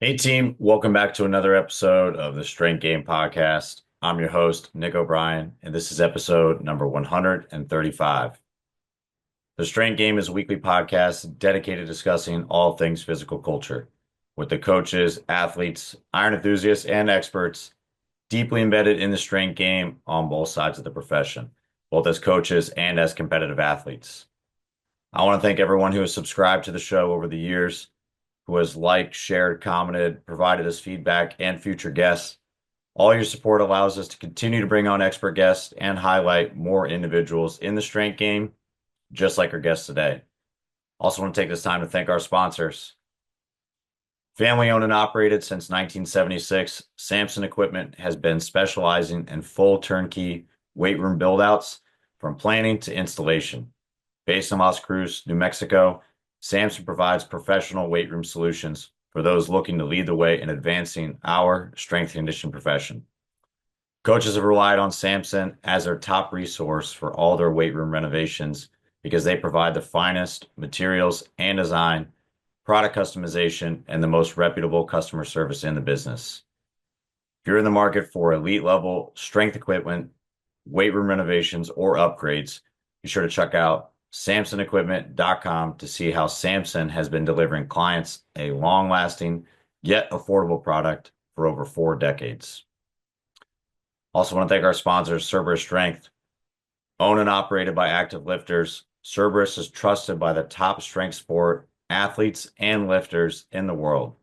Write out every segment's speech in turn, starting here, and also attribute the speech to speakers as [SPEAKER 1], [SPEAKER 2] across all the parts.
[SPEAKER 1] Hey team, welcome back to another episode of the Strength Game Podcast. I'm your host, Nick O'Brien, and this is episode number 135. The Strength Game is a weekly podcast dedicated to discussing all things physical culture with the coaches, athletes, iron enthusiasts, and experts deeply embedded in the strength game on both sides of the profession, both as coaches and as competitive athletes. I want to thank everyone who has subscribed to the show over the years, who has liked, shared, commented, provided us feedback, and future guests. All your support allows us to continue to bring on expert guests and highlight more individuals in the strength game, just like our guests today. Also, want to take this time to thank our sponsors. Family owned and operated since 1976, Samson Equipment has been specializing in full turnkey weight room buildouts from planning to installation. Based in Las Cruz, New Mexico, Samson provides professional weight room solutions for those looking to lead the way in advancing our strength and conditioning profession. Coaches have relied on Samson as their top resource for all their weight room renovations because they provide the finest materials and design, product customization, and the most reputable customer service in the business. If you're in the market for elite level strength equipment, weight room renovations, or upgrades, be sure to check out SamsonEquipment.com to see how Samson has been delivering clients a long-lasting yet affordable product for over 4 decades. Also want to thank our sponsors, Cerberus Strength. Owned and operated by active lifters, Cerberus is trusted by the top strength sport athletes and lifters in the world.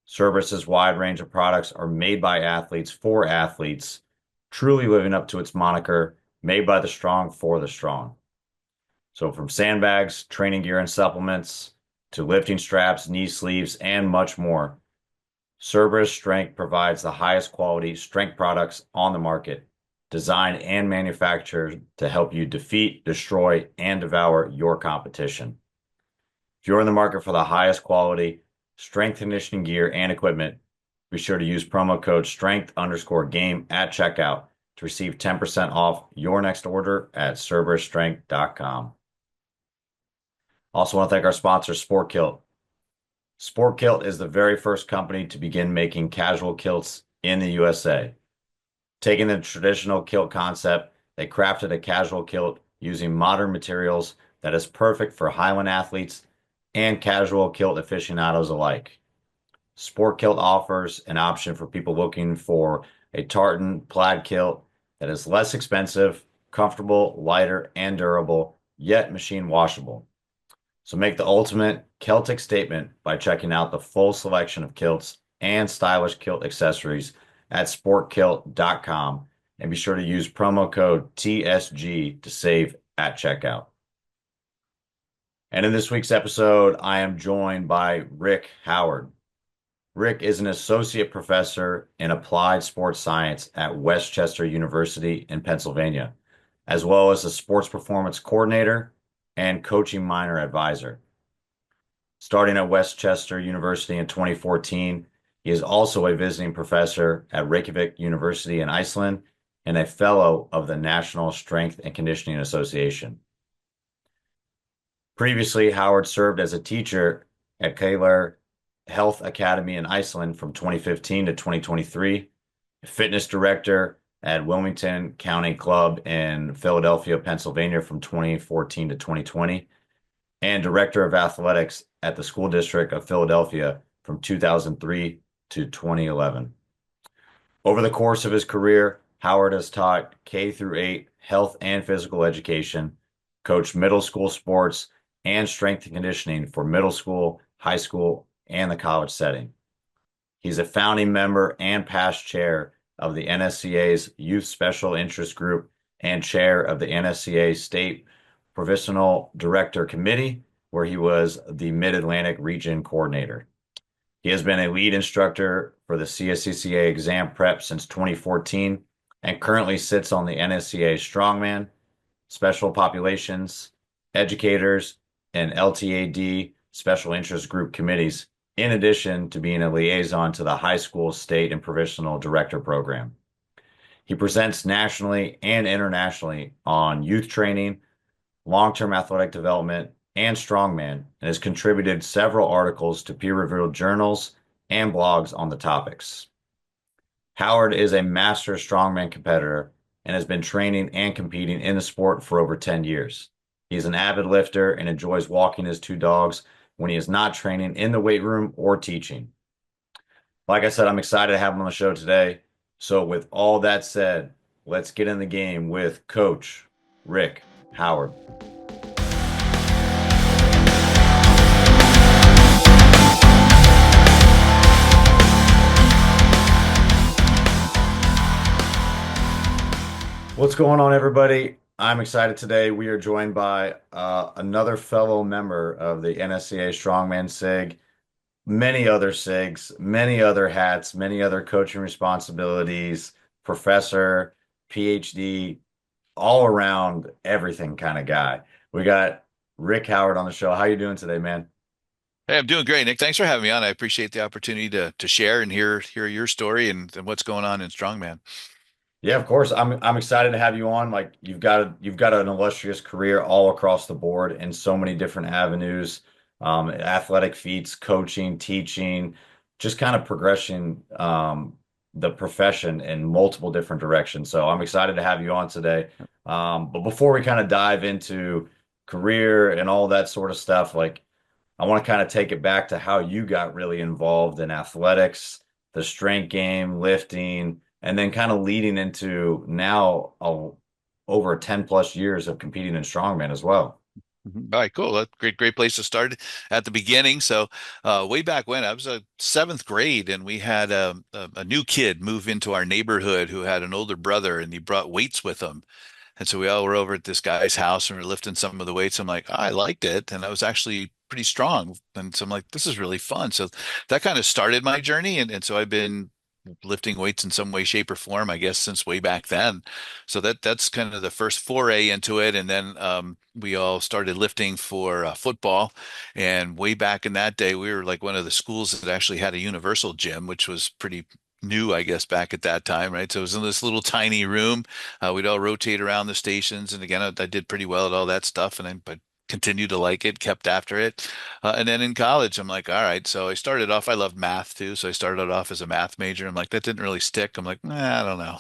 [SPEAKER 1] Cerberus's wide range of products are made by athletes for athletes, truly living up to its moniker, made by the strong for the strong. So from sandbags, training gear and supplements, to lifting straps, knee sleeves, and much more, Cerberus Strength provides the highest quality strength products on the market, designed and manufactured to help you defeat, destroy, and devour your competition. If you're in the market for the highest quality strength conditioning gear and equipment, be sure to use promo code strength_game at checkout to receive 10% off your next order at cerberusstrength.com. Also want to thank our sponsor, Sport Kilt. Sport Kilt is the very first company to begin making casual kilts in the USA. Taking the traditional kilt concept, they crafted a casual kilt using modern materials that is perfect for Highland athletes and casual kilt aficionados alike. Sport Kilt offers an option for people looking for a tartan plaid kilt that is less expensive, comfortable, lighter, and durable, yet machine washable. So make the ultimate Celtic statement by checking out the full selection of kilts and stylish kilt accessories at sportkilt.com and be sure to use promo code TSG to save at checkout. And in this week's episode, I am joined by Rick Howard. Rick is an associate professor in applied sports science at Westchester University in Pennsylvania, as well as a sports performance coordinator and coaching minor advisor. Starting at Westchester University in 2014, he is also a visiting professor at Reykhavik University in Iceland and a fellow of the National Strength and Conditioning Association. Previously, Howard served as a teacher at Keilir Health Academy in Iceland from 2015 to 2023, a fitness director at Wilmington Country Club in Philadelphia, Pennsylvania from 2014 to 2020, and director of athletics at the School District of Philadelphia from 2003 to 2011. Over the course of his career, Howard has taught K through 8 health and physical education, coached middle school sports and strength and conditioning for middle school, high school, and the college setting. He's a founding member and past chair of the NSCA's Youth Special Interest Group and chair of the NSCA State Provincial Director Committee, where he was the Mid-Atlantic Region Coordinator. He has been a lead instructor for the CSCA exam prep since 2014 and currently sits on the NSCA Strongman, Special Populations, Educators, and LTAD Special Interest Group committees, in addition to being a liaison to the high school, state, and provincial director program. He presents nationally and internationally on youth training, long-term athletic development, and strongman, and has contributed several articles to peer-reviewed journals and blogs on the topics. Howard is a master strongman competitor and has been training and competing in the sport for over 10 years. He is an avid lifter and enjoys walking his two dogs when he is not training in the weight room or teaching. Like I said, I'm excited to have him on the show today. So, with all that said, let's get in the game with Coach Rick Howard. What's going on, everybody? I'm excited today. We are joined by another fellow member of the NSCA Strongman SIG, many other SIGs, many other hats, many other coaching responsibilities, professor, PhD, all around everything kind of guy. We got Rick Howard on the show. How you doing today, man?
[SPEAKER 2] Hey, I'm doing great, Nick. Thanks for having me on. I appreciate the opportunity to share and hear your story and what's going on in Strongman.
[SPEAKER 1] Yeah, of course. I'm excited to have you on. Like you've got an illustrious career all across the board in so many different avenues, athletic feats, coaching, teaching, just kind of progression, the profession in multiple different directions. So I'm excited to have you on today. But before we kind of dive into career and all that sort of stuff, like I want to kind of take it back to how you got really involved in athletics, the strength game, lifting, and then kind of leading into now over 10 plus years of competing in strongman as well.
[SPEAKER 2] All right, cool. That's great place to start at the beginning. So, way back when I was a seventh grade, and we had a new kid move into our neighborhood who had an older brother, and he brought weights with him. And so we all were over at this guy's house and we are lifting some of the weights. I'm like, oh, I liked it. And I was actually pretty strong. And so I'm like, this is really fun. So that kind of started my journey. And so I've been lifting weights in some way, shape, or form, I guess, since way back then. So that's kind of the first foray into it. And then we all started lifting for football. And way back in that day, we were like one of the schools that actually had a universal gym, which was pretty new, I guess, back at that time, right? So it was in this little tiny room. We'd all rotate around the stations, and again, I did pretty well at all that stuff, and I continued to like it, kept after it. And then in college, I'm like, all right. So I started off. I loved math too, so I started off as a math major. I'm like, that didn't really stick. I'm like, nah, I don't know.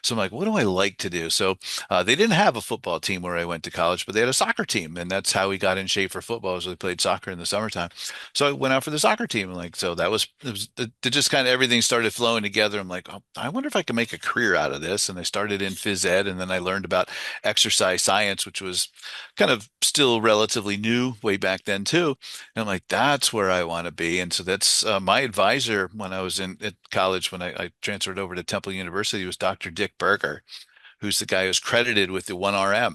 [SPEAKER 2] So I'm like, what do I like to do? So they didn't have a football team where I went to college, but they had a soccer team, and that's how we got in shape for football. Was we played soccer in the summertime. So I went out for the soccer team, and like, so that was it just kind of everything started flowing together. I'm like, oh, I wonder if I can make a career out of this. And I started in phys ed, and then I learned about exercise science, which was kind of still relatively new way back then too. And I'm like, that's where I want to be. And so that's my advisor when I was in at college, when I transferred over to Temple University, was Dr. Dick Berger, who's the guy who's credited with the 1RM.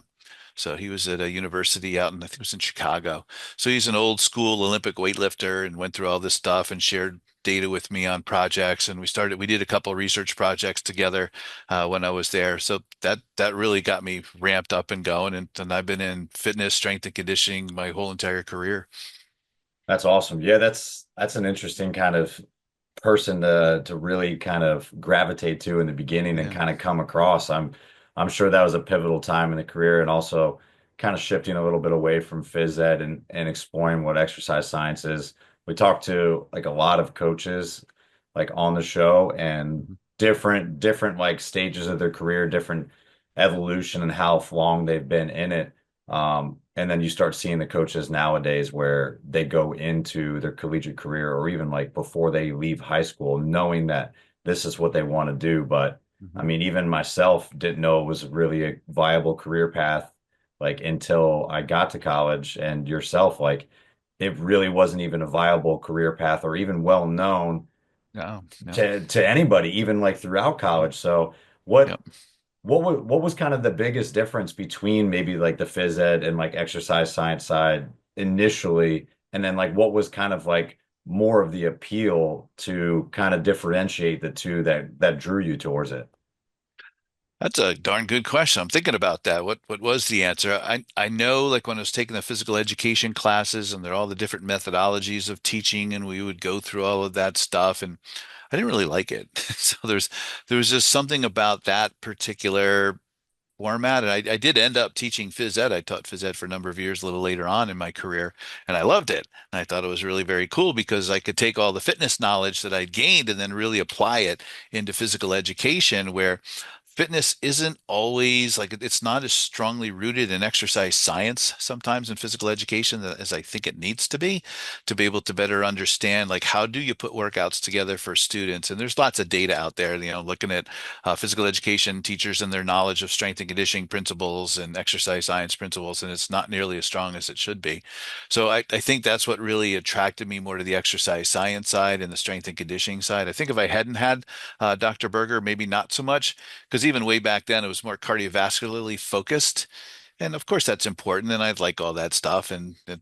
[SPEAKER 2] So he was at a university out in, I think it was in Chicago. So he's an old school Olympic weightlifter and went through all this stuff and shared data with me on projects. And we did a couple of research projects together when I was there. So that really got me ramped up and going. And I've been in fitness, strength and conditioning my whole entire career.
[SPEAKER 1] That's awesome. Yeah, that's an interesting kind of person to really kind of gravitate to in the beginning and
[SPEAKER 2] Yeah.
[SPEAKER 1] kind of come across. I'm sure that was a pivotal time in the career and also kind of shifting a little bit away from phys ed and exploring what exercise science is. We talked to like a lot of coaches like on the show and
[SPEAKER 2] Mhm.
[SPEAKER 1] different like stages of their career, different evolution and how long they've been in it. And then you start seeing the coaches nowadays where they go into their collegiate career or even like before they leave high school, knowing that this is what they want to do. But I
[SPEAKER 2] Mhm.
[SPEAKER 1] mean, even myself didn't know it was really a viable career path like until I got to college and yourself, like it really wasn't even a viable career path or even well known
[SPEAKER 2] No, no.
[SPEAKER 1] to anybody, even like throughout
[SPEAKER 2] Yep.
[SPEAKER 1] college. So
[SPEAKER 2] Yep.
[SPEAKER 1] what was kind of the biggest difference between maybe like the phys ed and like exercise science side initially, and then like what was kind of like more of the appeal to kind of differentiate the two that drew you towards it?
[SPEAKER 2] That's a darn good question. I'm thinking about that. What was the answer? I know like when I was taking the physical education classes and there are all the different methodologies of teaching and we would go through all of that stuff and I didn't really like it. So there was just something about that particular format. And I did end up teaching phys ed. I taught phys ed for a number of years a little later on in my career, and I loved it. And I thought it was really very cool because I could take all the fitness knowledge that I'd gained and then really apply it into physical education, where fitness isn't always like it's not as strongly rooted in exercise science sometimes in physical education as I think it needs to be able to better understand like how do you put workouts together for students. And there's lots of data out there, looking at physical education teachers and their knowledge of strength and conditioning principles and exercise science principles, and it's not nearly as strong as it should be. So I think that's what really attracted me more to the exercise science side and the strength and conditioning side. I think if I hadn't had Dr. Berger, maybe not so much, because even way back then it was more cardiovascularly focused. And of course that's important, and I like all that stuff.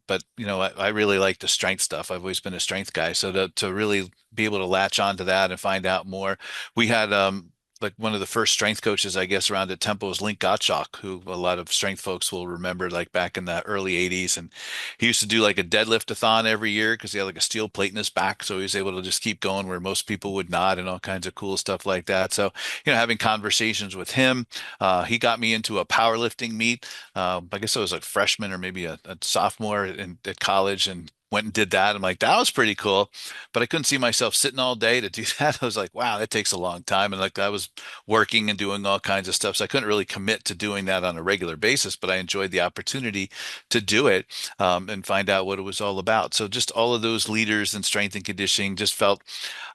[SPEAKER 2] But I really like the strength stuff. I've always been a strength guy. So to really be able to latch onto that and find out more, we had like one of the first strength coaches, I guess, around at Temple was Link Gottschalk, who a lot of strength folks will remember, like back in the early '80s. And he used to do like a deadlift-a-thon every year because he had like a steel plate in his back, so he was able to just keep going where most people would not, and all kinds of cool stuff like that. So having conversations with him, he got me into a powerlifting meet. I guess I was a freshman or maybe a sophomore at college, and went and did that. I'm like, that was pretty cool, but I couldn't see myself sitting all day to do that. I was like, wow, that takes a long time. And like I was working and doing all kinds of stuff. So I couldn't really commit to doing that on a regular basis, but I enjoyed the opportunity to do it, and find out what it was all about. So just all of those leaders in strength and conditioning just felt,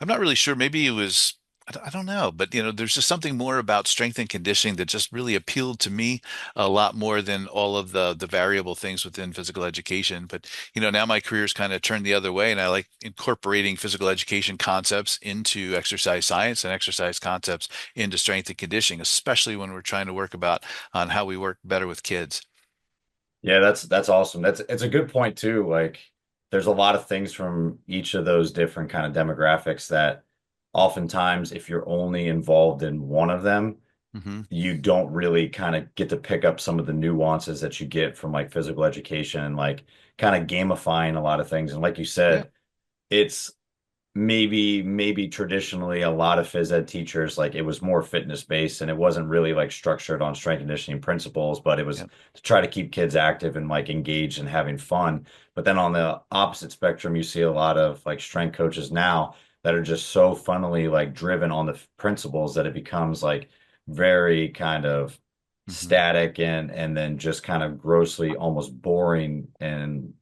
[SPEAKER 2] I'm not really sure, maybe it was, I don't know, but there's just something more about strength and conditioning that just really appealed to me a lot more than all of the variable things within physical education. But now my career's kind of turned the other way, and I like incorporating physical education concepts into exercise science and exercise concepts into strength and conditioning, especially when we're trying to work about on how we work better with kids.
[SPEAKER 1] Yeah, that's awesome. It's a good point too. Like there's a lot of things from each of those different kind of demographics that oftentimes if you're only involved in one of them,
[SPEAKER 2] Hmm.
[SPEAKER 1] you don't really kind of get to pick up some of the nuances that you get from like physical education and like kind of gamifying a lot of things. And like you
[SPEAKER 2] Yeah.
[SPEAKER 1] said, it's maybe traditionally a lot of phys ed teachers like it was more fitness based and it wasn't really like structured on strength conditioning principles, but it was
[SPEAKER 2] Yeah.
[SPEAKER 1] to try to keep kids active and like engaged and having fun. But then on the opposite spectrum, you see a lot of like strength coaches now that are just so funnily like driven on the principles that it becomes like very kind of
[SPEAKER 2] Hmm.
[SPEAKER 1] static and then just kind of grossly almost boring and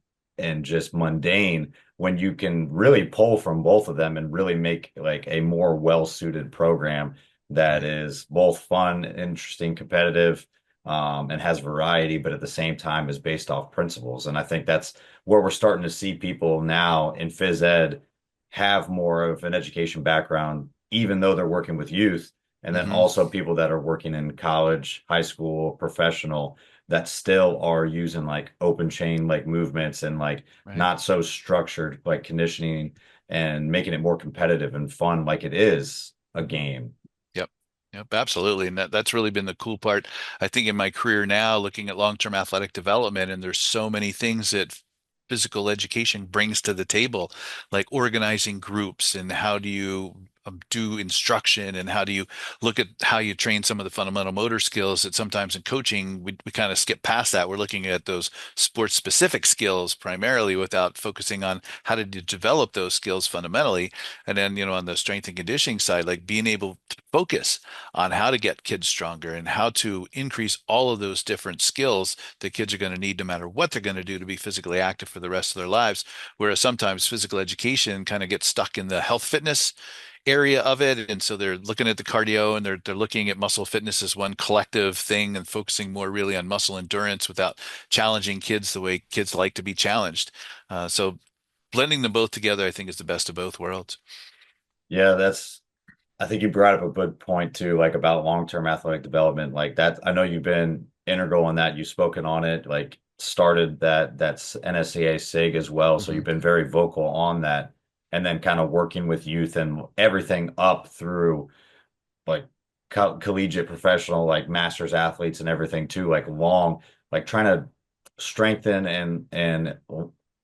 [SPEAKER 1] just mundane when you can really pull from both of them and really make like a more well-suited program that
[SPEAKER 2] Right.
[SPEAKER 1] is both fun, interesting, competitive, and has variety, but at the same time is based off principles. And I think that's where we're starting to see people now in phys ed have more of an education background, even though they're working with youth. And then
[SPEAKER 2] Hmm.
[SPEAKER 1] also people that are working in college, high school, professional that still are using like open chain like movements and like
[SPEAKER 2] Right.
[SPEAKER 1] not so structured like conditioning and making it more competitive and fun like it is a game.
[SPEAKER 2] Yep. Yep, absolutely. And that's really been the cool part. I think in my career now, looking at long-term athletic development, and there's so many things that physical education brings to the table, like organizing groups and how do you do instruction, and how do you look at how you train some of the fundamental motor skills that sometimes in coaching we kind of skip past that. We're looking at those sports specific skills primarily without focusing on how to develop those skills fundamentally. And then, on the strength and conditioning side, like being able to focus on how to get kids stronger and how to increase all of those different skills that kids are going to need no matter what they're going to do to be physically active for the rest of their lives. Whereas sometimes physical education kind of gets stuck in the health fitness area of it. And so they're looking at the cardio, and they're looking at muscle fitness as one collective thing and focusing more really on muscle endurance without challenging kids the way kids like to be challenged. So blending them both together, I think, is the best of both worlds.
[SPEAKER 1] Yeah, that's I think you brought up a good point too, like about long-term athletic development. Like that, I know you've been integral in that. You've spoken on it, like started that's NSCA SIG as well. So
[SPEAKER 2] Hmm.
[SPEAKER 1] you've been very vocal on that. And then kind of working with youth and everything up through like collegiate professional, like masters athletes and everything too, like long, like trying to strengthen and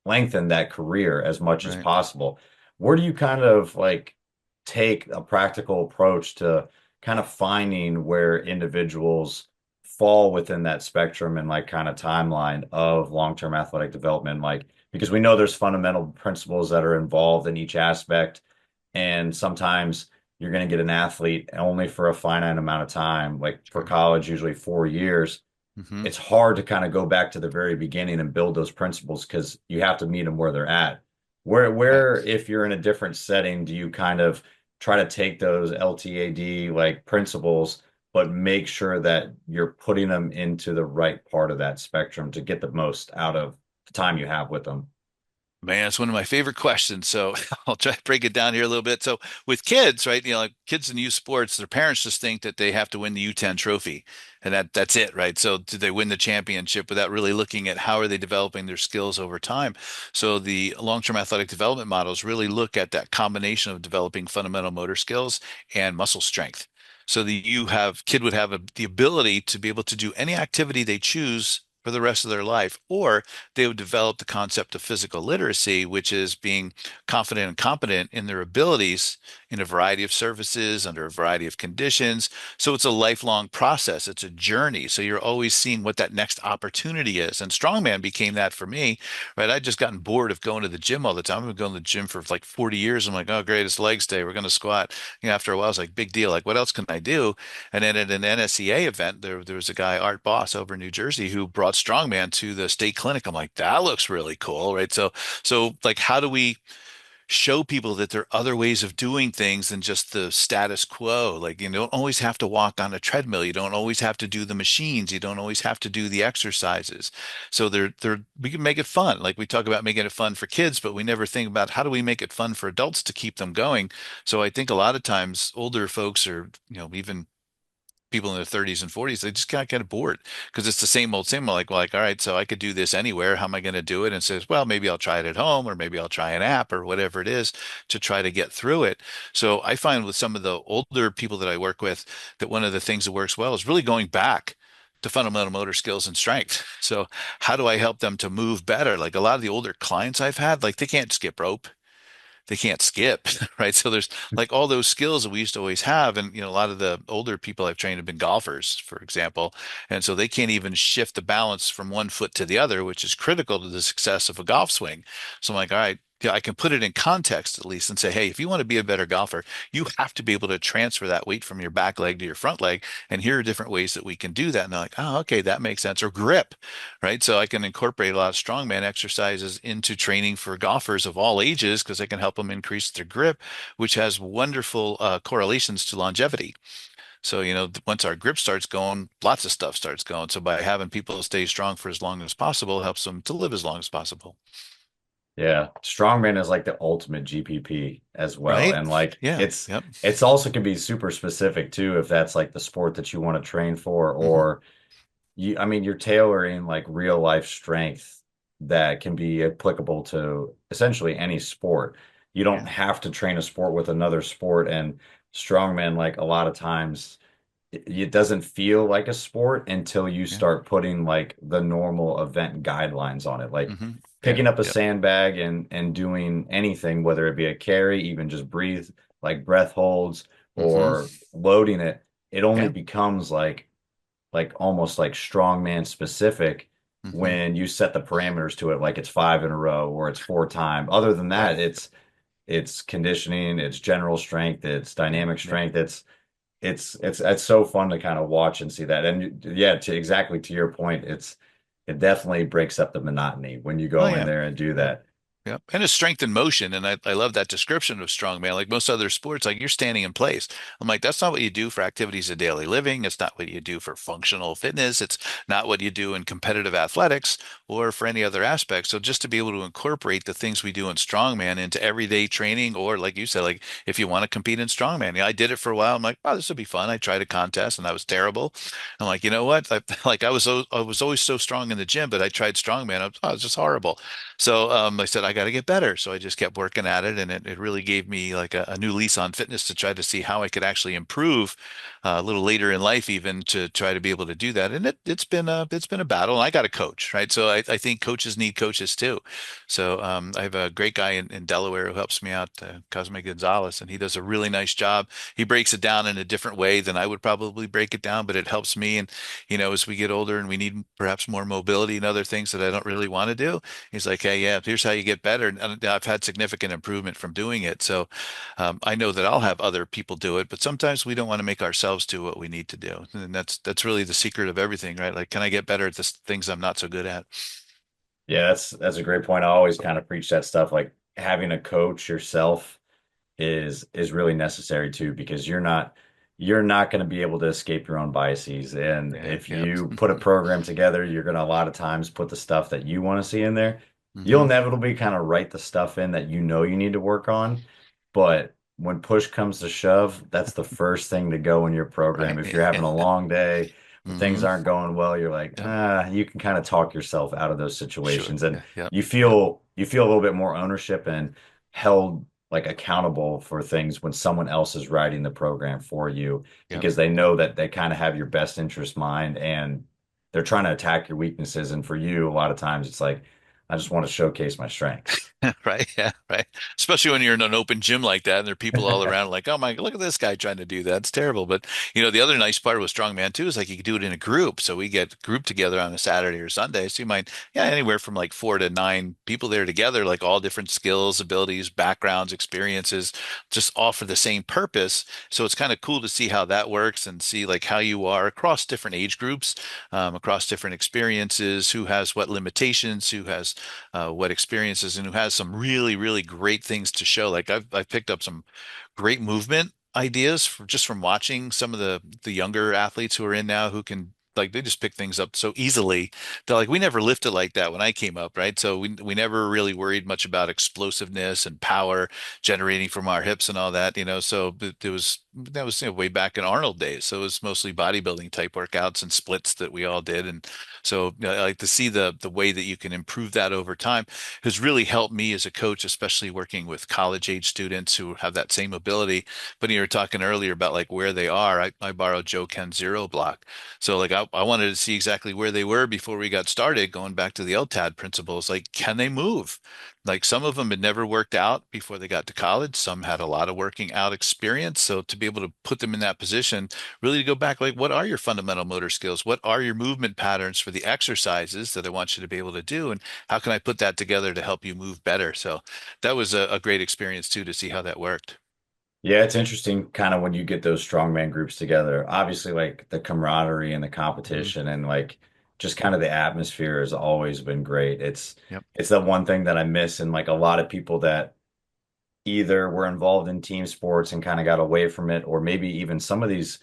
[SPEAKER 1] lengthen that career as much as
[SPEAKER 2] Right.
[SPEAKER 1] possible. Where do you kind of like take a practical approach to kind of finding where individuals fall within that spectrum and like kind of timeline of long-term athletic development? Like, because we know there's fundamental principles that are involved in each aspect, and sometimes you're going to get an athlete only for a finite amount of time. Like for
[SPEAKER 2] Sure.
[SPEAKER 1] college, usually 4 years.
[SPEAKER 2] Hmm.
[SPEAKER 1] It's hard to kind of go back to the very beginning and build those principles because you have to meet them where they're at.
[SPEAKER 2] Right.
[SPEAKER 1] If you're in a different setting, do you kind of try to take those LTAD like principles, but make sure that you're putting them into the right part of that spectrum to get the most out of the time you have with them?
[SPEAKER 2] Man, it's one of my favorite questions. So I'll try to break it down here a little bit. So with kids, right, like kids in youth sports, their parents just think that they have to win the U10 trophy and that's it, right? So do they win the championship without really looking at how are they developing their skills over time? So the long-term athletic development models really look at that combination of developing fundamental motor skills and muscle strength. So kid would have the ability to be able to do any activity they choose for the rest of their life, or they would develop the concept of physical literacy, which is being confident and competent in their abilities in a variety of surfaces under a variety of conditions. So it's a lifelong process. It's a journey. So you're always seeing what that next opportunity is. And strongman became that for me, right? I'd just gotten bored of going to the gym all the time. I've been going to the gym for like 40 years. I'm like, oh, great, it's legs day. We're going to squat. After a while, it's like, big deal. Like, what else can I do? And then at an NSCA event, there was a guy, Art Boss over in New Jersey, who brought strongman to the state clinic. I'm like, that looks really cool, right? So like, how do we show people that there are other ways of doing things than just the status quo? Like, you don't always have to walk on a treadmill. You don't always have to do the machines. You don't always have to do the exercises. So we can make it fun. Like we talk about making it fun for kids, but we never think about how do we make it fun for adults to keep them going. So I think a lot of times older folks or, even people in their 30s and 40s, they just got kind of bored because it's the same old, like, all right, so I could do this anywhere. How am I going to do it? And says, well, maybe I'll try it at home, or maybe I'll try an app or whatever it is to try to get through it. So I find with some of the older people that I work with that one of the things that works well is really going back to fundamental motor skills and strength. So how do I help them to move better? Like a lot of the older clients I've had, like they can't skip rope, they can't skip, right? So there's like all those skills that we used to always have. And, a lot of the older people I've trained have been golfers, for example. And so they can't even shift the balance from one foot to the other, which is critical to the success of a golf swing. So I'm like, all right, yeah, I can put it in context at least and say, hey, if you want to be a better golfer, you have to be able to transfer that weight from your back leg to your front leg. And here are different ways that we can do that. And they're like, oh, okay, that makes sense. Or grip, right? So I can incorporate a lot of strongman exercises into training for golfers of all ages because I can help them increase their grip, which has wonderful correlations to longevity. So, once our grip starts going, lots of stuff starts going. So by having people stay strong for as long as possible helps them to live as long as possible.
[SPEAKER 1] Yeah, strongman is like the ultimate GPP as well.
[SPEAKER 2] Right?
[SPEAKER 1] And like
[SPEAKER 2] Yeah. Yep.
[SPEAKER 1] it's also can be super specific too if that's like the sport that you want to train for,
[SPEAKER 2] Hmm.
[SPEAKER 1] or I mean you're tailoring like real life strength that can be applicable to essentially any sport. You don't
[SPEAKER 2] Yeah.
[SPEAKER 1] have to train a sport with another sport, and strongman like a lot of times it doesn't feel like a sport until you
[SPEAKER 2] Yeah.
[SPEAKER 1] start putting like the normal event guidelines on it. Like
[SPEAKER 2] Hmm. Yeah.
[SPEAKER 1] picking up a
[SPEAKER 2] Yep.
[SPEAKER 1] sandbag and doing anything, whether it be a carry, even just breathe, like breath holds
[SPEAKER 2] Hmm.
[SPEAKER 1] or loading it, it only
[SPEAKER 2] Yeah.
[SPEAKER 1] becomes like almost like strongman specific
[SPEAKER 2] Hmm.
[SPEAKER 1] when you set the parameters to it, like it's five in a row or it's four time. Other than
[SPEAKER 2] Right.
[SPEAKER 1] that, it's conditioning, it's general strength, it's
[SPEAKER 2] Yeah.
[SPEAKER 1] dynamic
[SPEAKER 2] Yeah.
[SPEAKER 1] strength, it's so fun to kind of watch and see that. And yeah, to exactly to your point, it definitely breaks up the monotony when you
[SPEAKER 2] Oh
[SPEAKER 1] go in
[SPEAKER 2] yeah.
[SPEAKER 1] there and do
[SPEAKER 2] Yeah.
[SPEAKER 1] that.
[SPEAKER 2] Yep. And it's strength in motion. And I love that description of strongman. Like most other sports, like you're standing in place. I'm like, that's not what you do for activities of daily living. It's not what you do for functional fitness. It's not what you do in competitive athletics or for any other aspect. So just to be able to incorporate the things we do in strongman into everyday training, or like you said, like if you want to compete in strongman, I did it for a while. I'm like, oh, this would be fun. I tried a contest and I was terrible. I'm like, you know what? I was always so strong in the gym, but I tried strongman. I was just horrible. So I said, I got to get better. So I just kept working at it. And it really gave me like a new lease on fitness to try to see how I could actually improve a little later in life, even to try to be able to do that. And it's been a battle. And I got a coach, right? So I think coaches need coaches too. So I have a great guy in Delaware who helps me out, Cosme Gonzalez, and he does a really nice job. He breaks it down in a different way than I would probably break it down, but it helps me. And as we get older and we need perhaps more mobility and other things that I don't really want to do, he's like, hey, yeah, here's how you get better. And I've had significant improvement from doing it. So I know that I'll have other people do it, but sometimes we don't want to make ourselves do what we need to do. And that's really the secret of everything, right? Like, can I get better at the things I'm not so good at?
[SPEAKER 1] Yeah, that's a great point. I always kind of preach that stuff. Like having a coach yourself is really necessary too, because you're not going to be able to escape your own biases. And
[SPEAKER 2] Yeah,
[SPEAKER 1] if
[SPEAKER 2] yep.
[SPEAKER 1] you put a program together, you're going to a lot of times put the stuff that you want to see in there. You'll
[SPEAKER 2] Hmm.
[SPEAKER 1] inevitably kind of write the stuff in that you know you need to work on. But when push comes to shove, that's the first thing to go in your program.
[SPEAKER 2] Right.
[SPEAKER 1] If you're having a long day or things
[SPEAKER 2] Hmm.
[SPEAKER 1] aren't going well, you're like,
[SPEAKER 2] Yep.
[SPEAKER 1] you can kind of talk yourself out of those
[SPEAKER 2] Sure.
[SPEAKER 1] situations, and
[SPEAKER 2] Yeah. Yep.
[SPEAKER 1] you
[SPEAKER 2] Yep.
[SPEAKER 1] feel a little bit more ownership and held like accountable for things when someone else is writing the program for you,
[SPEAKER 2] Yep.
[SPEAKER 1] because they know that they kind of have your best interest in mind, and they're trying to attack your weaknesses. And for you, a lot of times it's like, I just want to showcase my strengths.
[SPEAKER 2] Right. Yeah. Right. Especially when you're in an open gym like that and there are people all around like, oh my, look at this guy trying to do that. It's terrible. But the other nice part with Strongman too is like you can do it in a group. So we get grouped together on a Saturday or Sunday. So you might, yeah, anywhere from like 4 to 9 people there together, like all different skills, abilities, backgrounds, experiences, just all for the same purpose. So it's kind of cool to see how that works and see like how you are across different age groups, across different experiences, who has what limitations, who has what experiences, and who has some really, really great things to show. Like I've picked up some great movement ideas just from watching some of the younger athletes who are in now who can like they just pick things up so easily. They're like, we never lifted like that when I came up, right? So we never really worried much about explosiveness and power generating from our hips and all that, So it was that was way back in Arnold days. So it was mostly bodybuilding type workouts and splits that we all did. And so I like to see the way that you can improve that over time has really helped me as a coach, especially working with college age students who have that same ability. But you were talking earlier about like where they are. I borrowed Joe Ken's zero block. So like I wanted to see exactly where they were before we got started, going back to the LTAD principles. Like, can they move? Like some of them had never worked out before they got to college. Some had a lot of working out experience. So to be able to put them in that position, really to go back, like, what are your fundamental motor skills? What are your movement patterns for the exercises that I want you to be able to do? And how can I put that together to help you move better? So that was a great experience too, to see how that worked.
[SPEAKER 1] Yeah, it's interesting kind of when you get those strongman groups together. Obviously, like the camaraderie and the
[SPEAKER 2] Hmm.
[SPEAKER 1] competition and like just kind of the atmosphere has always been great.
[SPEAKER 2] Yep.
[SPEAKER 1] It's the one thing that I miss in like a lot of people that either were involved in team sports and kind of got away from it, or maybe even some of these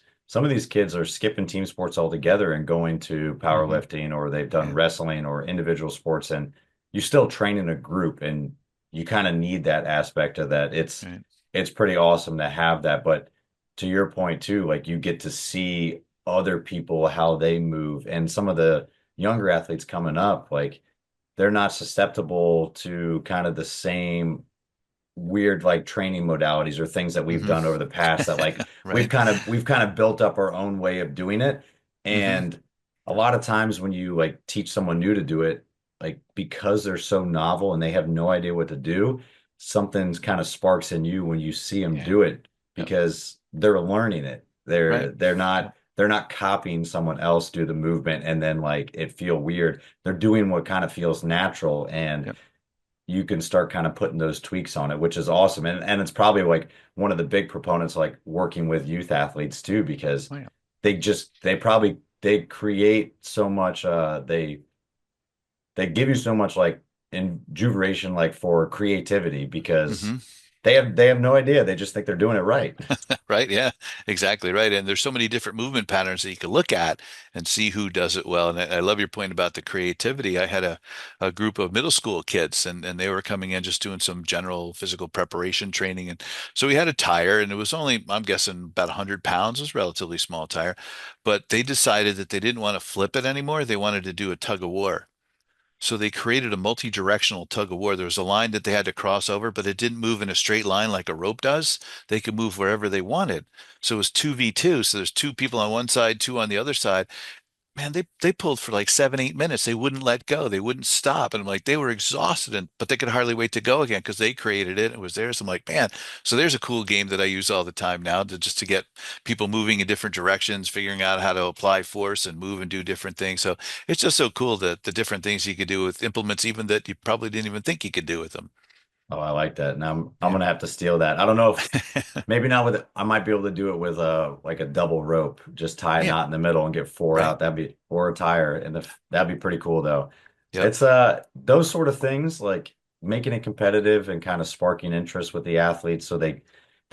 [SPEAKER 1] kids are skipping team sports altogether and going to
[SPEAKER 2] Hmm.
[SPEAKER 1] powerlifting, or they've done
[SPEAKER 2] Yeah.
[SPEAKER 1] wrestling or individual sports, and you still train in a group, and you kind of need that aspect of that.
[SPEAKER 2] Right.
[SPEAKER 1] It's pretty awesome to have that, but to your point too, like you get to see other people how they move, and some of the younger athletes coming up, like they're not susceptible to kind of the same weird like training modalities or things that we've
[SPEAKER 2] Hmm.
[SPEAKER 1] done over the past, that like we've
[SPEAKER 2] Right.
[SPEAKER 1] kind of we've kind of built up our own way of doing it.
[SPEAKER 2] Hmm.
[SPEAKER 1] And a lot of times when you like teach someone new to do it, like because they're so novel and they have no idea what to do, something's kind of sparks in you when you see them
[SPEAKER 2] Yeah.
[SPEAKER 1] do it,
[SPEAKER 2] Yep.
[SPEAKER 1] because they're learning it.
[SPEAKER 2] Right.
[SPEAKER 1] They're not copying someone else do the movement and then like it feel weird. They're doing what kind of feels natural, and
[SPEAKER 2] Yep.
[SPEAKER 1] you can start kind of putting those tweaks on it, which is awesome. And it's probably like one of the big proponents, like working with youth athletes too, because
[SPEAKER 2] Oh, yeah.
[SPEAKER 1] they create so much, they give you so much like injuveration, like for creativity, because
[SPEAKER 2] Hmm.
[SPEAKER 1] they have no idea. They just think they're doing it right.
[SPEAKER 2] Right. Yeah, exactly right. And there's so many different movement patterns that you can look at and see who does it well. And I love your point about the creativity. I had a group of middle school kids and they were coming in just doing some general physical preparation training. And so we had a tire and it was only, I'm guessing about 100 pounds. It was a relatively small tire, but they decided that they didn't want to flip it anymore. They wanted to do a tug of war. So they created a multi-directional tug of war. There was a line that they had to cross over, but it didn't move in a straight line like a rope does. They could move wherever they wanted. So it was 2v2. So there's two people on one side, two on the other side. man, they pulled for like 7, 8 minutes. They wouldn't let go. They wouldn't stop. And I'm like, they were exhausted, but they could hardly wait to go again because they created it. It was theirs. I'm like, man, so there's a cool game that I use all the time now to just to get people moving in different directions, figuring out how to apply force and move and do different things. So it's just so cool that the different things you could do with implements, even that you probably didn't even think you could do with them.
[SPEAKER 1] Oh, I like that. Now I'm
[SPEAKER 2] Yeah.
[SPEAKER 1] gonna have to steal that. I don't know if maybe not with I might be able to do it with like a double rope, just tie a
[SPEAKER 2] Yeah.
[SPEAKER 1] knot in the middle and get four
[SPEAKER 2] Right.
[SPEAKER 1] out. That'd be or a tire, and that'd be pretty cool though.
[SPEAKER 2] Yep.
[SPEAKER 1] It's those sort of things like making it competitive and kind of sparking interest with the athletes so they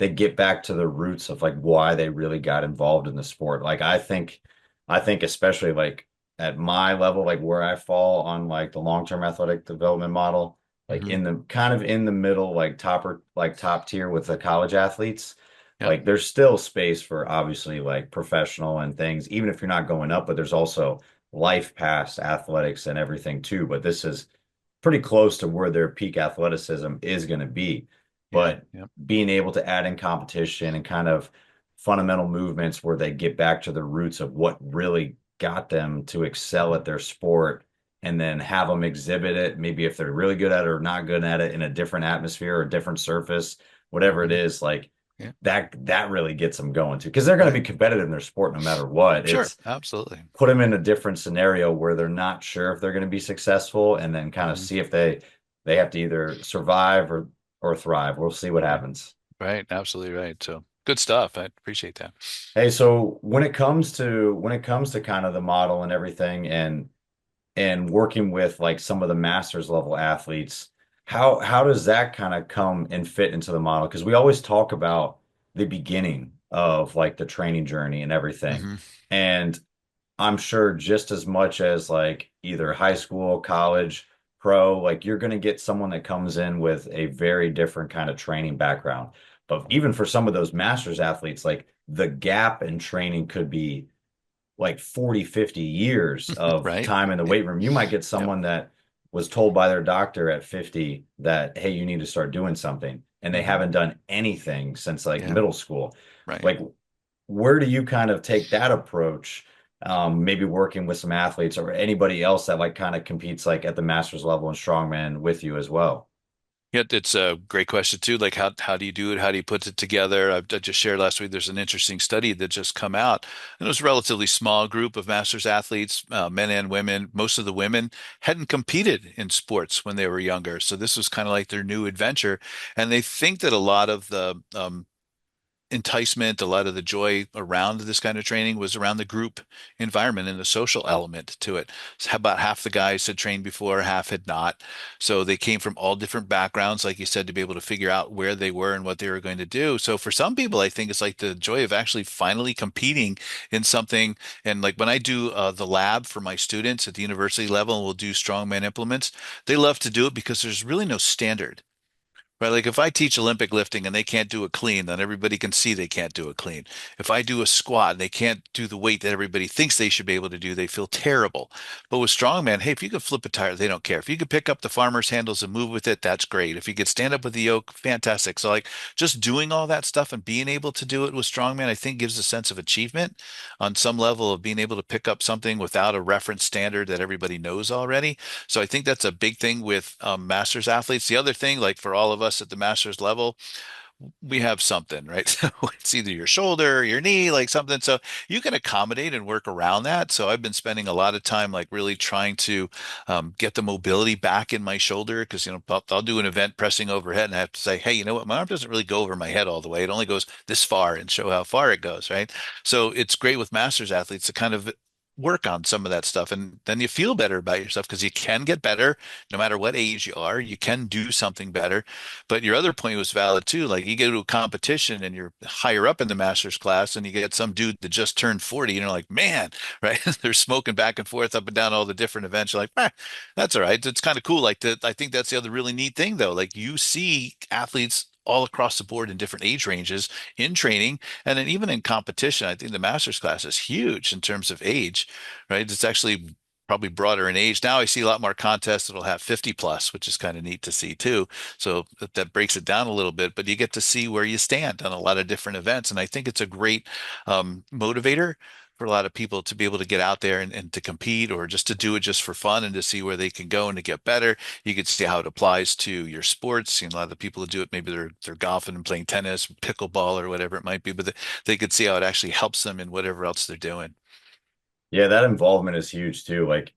[SPEAKER 1] get back to the roots of like why they really got involved in the sport. Like I think especially like at my level, like where I fall on like the long-term athletic development model, like
[SPEAKER 2] Hmm.
[SPEAKER 1] in the kind of in the middle, like top tier with the college athletes,
[SPEAKER 2] Yep.
[SPEAKER 1] like there's still space for obviously like professional and things, even if you're not going up, but there's also life past athletics and everything too. But this is pretty close to where their peak athleticism is going to be.
[SPEAKER 2] Yeah.
[SPEAKER 1] But
[SPEAKER 2] Yep.
[SPEAKER 1] being able to add in competition and kind of fundamental movements where they get back to the roots of what really got them to excel at their sport and then have them exhibit it, maybe if they're really good at it or not good at it in a different atmosphere or a different surface, whatever it
[SPEAKER 2] Hmm.
[SPEAKER 1] is, like
[SPEAKER 2] Yeah.
[SPEAKER 1] that really gets them going too. Because they're going to
[SPEAKER 2] Right.
[SPEAKER 1] be competitive in their sport no matter what.
[SPEAKER 2] Sure.
[SPEAKER 1] It's
[SPEAKER 2] Absolutely.
[SPEAKER 1] put them in a different scenario where they're not sure if they're going to be successful and then kind of
[SPEAKER 2] Hmm.
[SPEAKER 1] see if they have to either survive or thrive. We'll see what
[SPEAKER 2] Yeah.
[SPEAKER 1] happens.
[SPEAKER 2] Right. Absolutely right. So good stuff. I appreciate that.
[SPEAKER 1] Hey, so when it comes to kind of the model and everything and working with like some of the masters level athletes, how does that kind of come and fit into the model? Because we always talk about the beginning of like the training journey and everything.
[SPEAKER 2] Hmm.
[SPEAKER 1] And I'm sure just as much as like either high school, college, pro, like you're going to get someone that comes in with a very different kind of training background. But even for some of those masters athletes, like the gap in training could be like 40, 50 years of
[SPEAKER 2] Right.
[SPEAKER 1] time in the
[SPEAKER 2] Yeah.
[SPEAKER 1] weight room. You might get
[SPEAKER 2] Yep.
[SPEAKER 1] someone that was told by their doctor at 50 that, hey, you need to start doing something. And they
[SPEAKER 2] Hmm.
[SPEAKER 1] haven't done anything since like
[SPEAKER 2] Yeah.
[SPEAKER 1] middle school.
[SPEAKER 2] Right.
[SPEAKER 1] Like where do you kind of take that approach? Maybe working with some athletes or anybody else that like kind of competes like at the masters level and strongman with you as well.
[SPEAKER 2] Yeah, it's a great question too. Like how do you do it? How do you put it together? I just shared last week. There's an interesting study that just come out, and it was a relatively small group of masters athletes, men and women. Most of the women hadn't competed in sports when they were younger, so this was kind of like their new adventure. And they think that a lot of the enticement, a lot of the joy around this kind of training was around the group environment and the social element to it. So about half the guys had trained before, half had not. So they came from all different backgrounds, like you said, to be able to figure out where they were and what they were going to do. So for some people, I think it's like the joy of actually finally competing in something. And like when I do the lab for my students at the university level, and we'll do strongman implements, they love to do it because there's really no standard. Right, like if I teach Olympic lifting and they can't do it clean, then everybody can see they can't do it clean. If I do a squat and they can't do the weight that everybody thinks they should be able to do, they feel terrible. But with strongman, hey, if you could flip a tire, they don't care. If you could pick up the farmer's handles and move with it, that's great. If you could stand up with the yoke, fantastic. So like just doing all that stuff and being able to do it with strongman, I think gives a sense of achievement on some level of being able to pick up something without a reference standard that everybody knows already. So I think that's a big thing with masters athletes. The other thing, like for all of us at the masters level, we have something, right? So it's either your shoulder, or your knee, like something. So you can accommodate and work around that. So I've been spending a lot of time like really trying to get the mobility back in my shoulder because, I'll do an event pressing overhead and I have to say, hey, you know what? My arm doesn't really go over my head all the way. It only goes this far and show how far it goes, right? So it's great with masters athletes to kind of work on some of that stuff and then you feel better about yourself because you can get better no matter what age you are. You can do something better. But your other point was valid too. Like you go to a competition and you're higher up in the master's class and you get some dude that just turned 40 and you're like, man, right? They're smoking back and forth up and down all the different events. You're like, that's all right. It's kind of cool. I think that's the other really neat thing though. Like you see athletes all across the board in different age ranges in training and then even in competition. I think the master's class is huge in terms of age, right? It's actually probably broader in age. Now I see a lot more contests that'll have 50 plus, which is kind of neat to see too. So that breaks it down a little bit, but you get to see where you stand on a lot of different events. And I think it's a great motivator for a lot of people to be able to get out there and to compete or just to do it just for fun and to see where they can go and to get better. You could see how it applies to your sports. A lot of the people who do it, maybe they're golfing and playing tennis, pickleball or whatever it might be, but they could see how it actually helps them in whatever else they're doing.
[SPEAKER 1] Yeah, that involvement is huge too. Like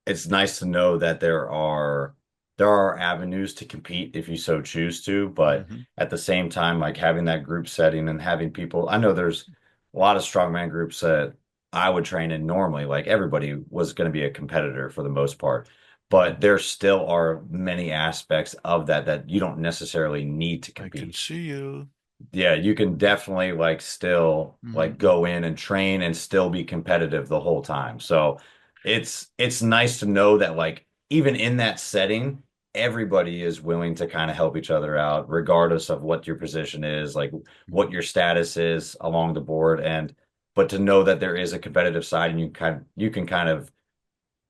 [SPEAKER 1] it's nice to know that there are avenues to compete if you so choose to, but
[SPEAKER 2] Hmm.
[SPEAKER 1] at the same time, like having that group setting and having people, I know there's a lot of strongman groups that I would train in normally, like everybody was going to be a competitor for the most part, but there still are many aspects of that you don't necessarily need to
[SPEAKER 2] I can
[SPEAKER 1] compete.
[SPEAKER 2] see you.
[SPEAKER 1] Yeah, you can definitely like still like
[SPEAKER 2] Hmm.
[SPEAKER 1] go in and train and still be competitive the whole time. So it's nice to know that like even in that setting, everybody is willing to kind of help each other out, regardless of what your position is, like what your status is along the board. And but to know that there is a competitive side and you can kind of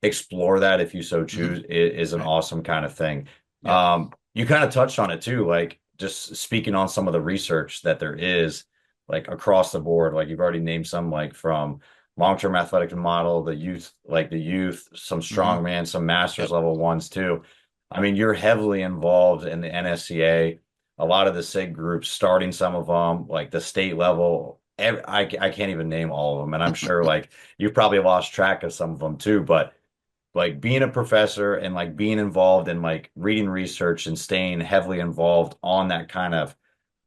[SPEAKER 1] explore that if you so
[SPEAKER 2] Hmm.
[SPEAKER 1] choose is an
[SPEAKER 2] Right.
[SPEAKER 1] awesome kind of thing.
[SPEAKER 2] Yep.
[SPEAKER 1] You kind of touched on it too, like just speaking on some of the research that there is like across the board, like you've already named some like from long-term athletic model, the youth, some
[SPEAKER 2] Hmm.
[SPEAKER 1] strongman, some master's
[SPEAKER 2] Yep.
[SPEAKER 1] level ones too. I mean, you're heavily involved in the NSCA, a lot of the SIG groups, starting some of them, like the state level. I can't even name all of them, and I'm sure like you've probably lost track of some of them too, but like being a professor and like being involved in like reading research and staying heavily involved on that kind of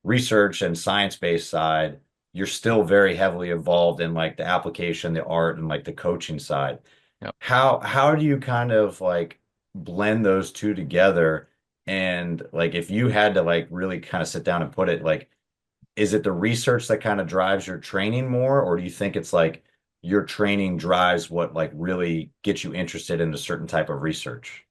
[SPEAKER 1] research and science-based side, you're still very heavily involved in like the application, the art, and like the coaching side.
[SPEAKER 2] Yep.
[SPEAKER 1] How do you kind of like blend those two together? And like if you had to like really kind of sit down and put it like is it the research that kind of drives your training more, or do you think it's like your training drives what like really gets you interested in a certain type of research?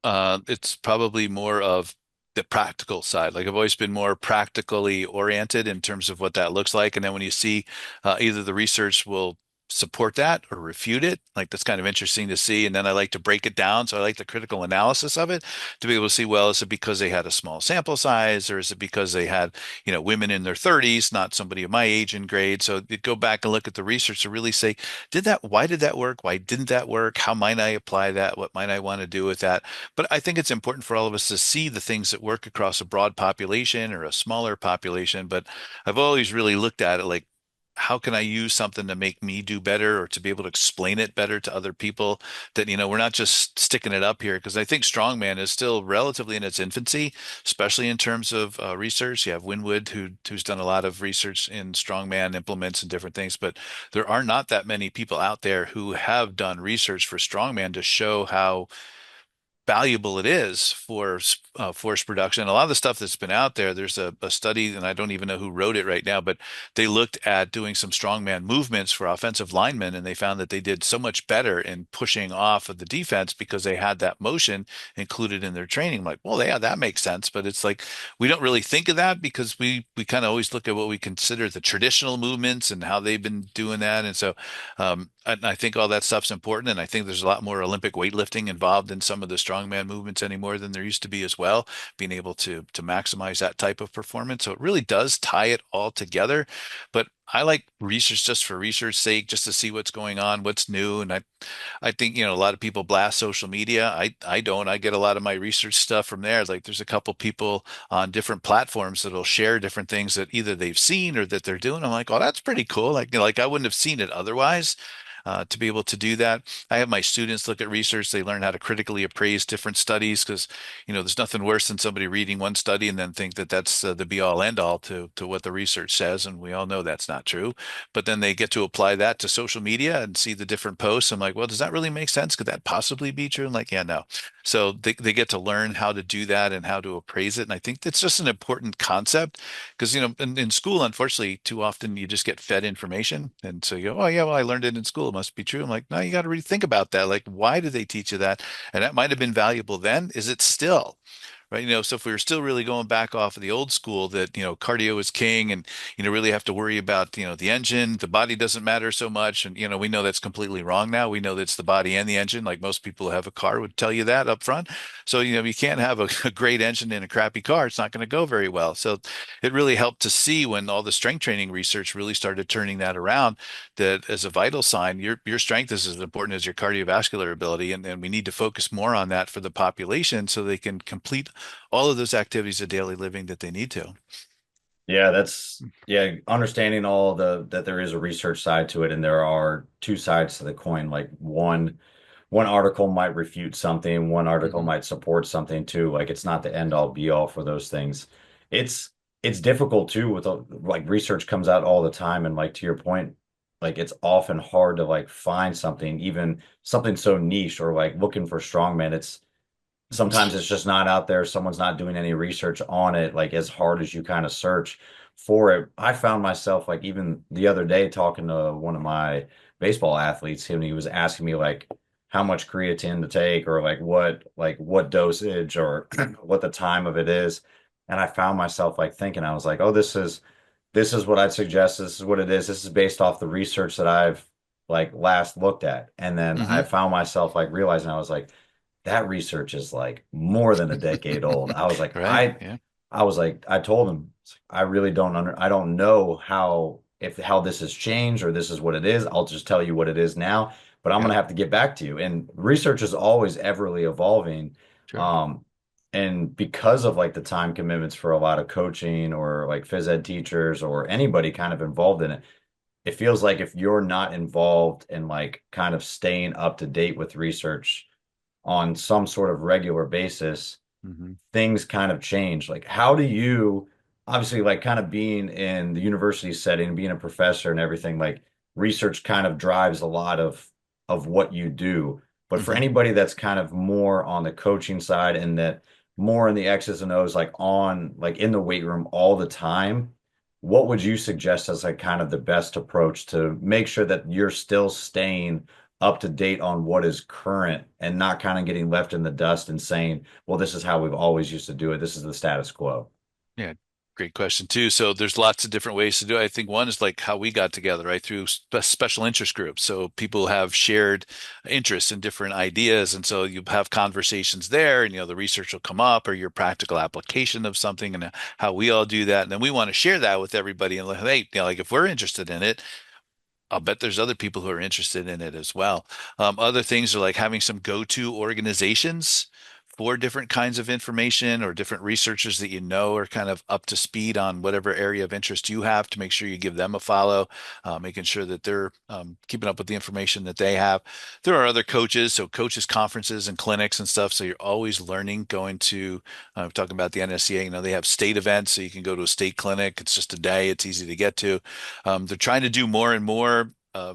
[SPEAKER 2] It's probably more of the practical side. Like I've always been more practically oriented in terms of what that looks like. And then when you see either the research will support that or refute it, like that's kind of interesting to see. And then I like to break it down. So I like the critical analysis of it to be able to see, well, is it because they had a small sample size or is it because they had, women in their 30s, not somebody of my age and grade? So you go back and look at the research to really say, why did that work? Why didn't that work? How might I apply that? What might I want to do with that? But I think it's important for all of us to see the things that work across a broad population or a smaller population. But I've always really looked at it like, how can I use something to make me do better or to be able to explain it better to other people that, we're not just sticking it up here? Because I think strongman is still relatively in its infancy, especially in terms of research. You have Winwood, who's done a lot of research in strongman implements and different things, but there are not that many people out there who have done research for strongman to show how valuable it is for force production. A lot of the stuff that's been out there, there's a study, and I don't even know who wrote it right now, but they looked at doing some strongman movements for offensive linemen, and they found that they did so much better in pushing off of the defense because they had that motion included in their training. I'm like, well, yeah, that makes sense, but it's like we don't really think of that because we kind of always look at what we consider the traditional movements and how they've been doing that, and so I think all that stuff's important, and I think there's a lot more Olympic weightlifting involved in some of the strongman movements anymore than there used to be as well, being able to maximize that type of performance. So it really does tie it all together. But I like research just for research's sake, just to see what's going on, what's new. And I think, a lot of people blast social media. I don't. I get a lot of my research stuff from there. Like there's a couple people on different platforms that'll share different things that either they've seen or that they're doing. I'm like, oh, that's pretty cool. Like I wouldn't have seen it otherwise. To be able to do that, I have my students look at research. They learn how to critically appraise different studies because, there's nothing worse than somebody reading one study and then think that that's the be all end all to what the research says, and we all know that's not true. But then they get to apply that to social media and see the different posts. I'm like, well, does that really make sense? Could that possibly be true? And like, yeah, no. So they get to learn how to do that and how to appraise it. And I think that's just an important concept because, in school, unfortunately, too often you just get fed information. And so you go, oh, yeah, well, I learned it in school. It must be true. I'm like, no, you got to really think about that. Like, why did they teach you that? And that might have been valuable then. Is it still? right? So if we were still really going back off of the old school that, cardio is king and, really have to worry about, the engine, the body doesn't matter so much. And, we know that's completely wrong now. We know that it's the body and the engine, like most people who have a car would tell you that up front. So, you can't have a great engine in a crappy car. It's not going to go very well. So it really helped to see when all the strength training research really started turning that around, that as a vital sign, your strength is as important as your cardiovascular ability, and we need to focus more on that for the population so they can complete all of those activities of daily living that they need to.
[SPEAKER 1] Yeah, yeah, understanding all the that there is a research side to it and there are two sides to the coin. Like one article might refute something, one article
[SPEAKER 2] Hmm.
[SPEAKER 1] might support something too. Like it's not the end all be all for those things. It's it's difficult too with like research comes out all the time and like to your point, like it's often hard to like find something, even something so niche or like looking for strongman. It's sometimes it's just not out there. Someone's not doing any research on it, like as hard as you kind of search for it. I found myself like even the other day talking to one of my baseball athletes, and he was asking me like how much creatine to take or like what dosage or what the time of it is. And I found myself like thinking, I was like, oh, this is what I'd suggest. This is what it is. This is based off the research that I've like last looked at. And then I
[SPEAKER 2] Hmm.
[SPEAKER 1] found myself like realizing I was like, that research is like more than a decade old. I was like,
[SPEAKER 2] Right. Yeah.
[SPEAKER 1] I told him, I really I don't know how this has changed or this is what it is. I'll just tell you what it is now, but I'm
[SPEAKER 2] Yeah.
[SPEAKER 1] gonna have to get back to you. And research is always everly evolving.
[SPEAKER 2] Sure.
[SPEAKER 1] Um, and because of like the time commitments for a lot of coaching or like phys ed teachers or anybody kind of involved in it, it feels like if you're not involved in like kind of staying up to date with research on some sort of regular basis,
[SPEAKER 2] Hmm.
[SPEAKER 1] things kind of change. Like, how do you, obviously, like, kind of being in the university setting, being a professor and everything, like, research kind of drives a lot of what you do. But for
[SPEAKER 2] Hmm.
[SPEAKER 1] anybody that's kind of more on the coaching side and that more in the X's and O's, like in the weight room all the time, what would you suggest as like kind of the best approach to make sure that you're still staying up to date on what is current and not kind of getting left in the dust and saying, well, this is how we've always used to do it. This is the status quo.
[SPEAKER 2] Yeah. Great question too. So there's lots of different ways to do it. I think one is like how we got together, right? Through special interest groups. So people have shared interests in different ideas. And so you have conversations there and, the research will come up or your practical application of something and how we all do that. And then we want to share that with everybody and like, hey, like if we're interested in it, I'll bet there's other people who are interested in it as well. Other things are like having some go-to organizations for different kinds of information or different researchers that are kind of up to speed on whatever area of interest you have to make sure you give them a follow, making sure that they're keeping up with the information that they have. There are other coaches, so coaches conferences and clinics and stuff. So you're always learning, going to, talking about the NSCA, they have state events, so you can go to a state clinic. It's just a day. It's easy to get to. They're trying to do more and more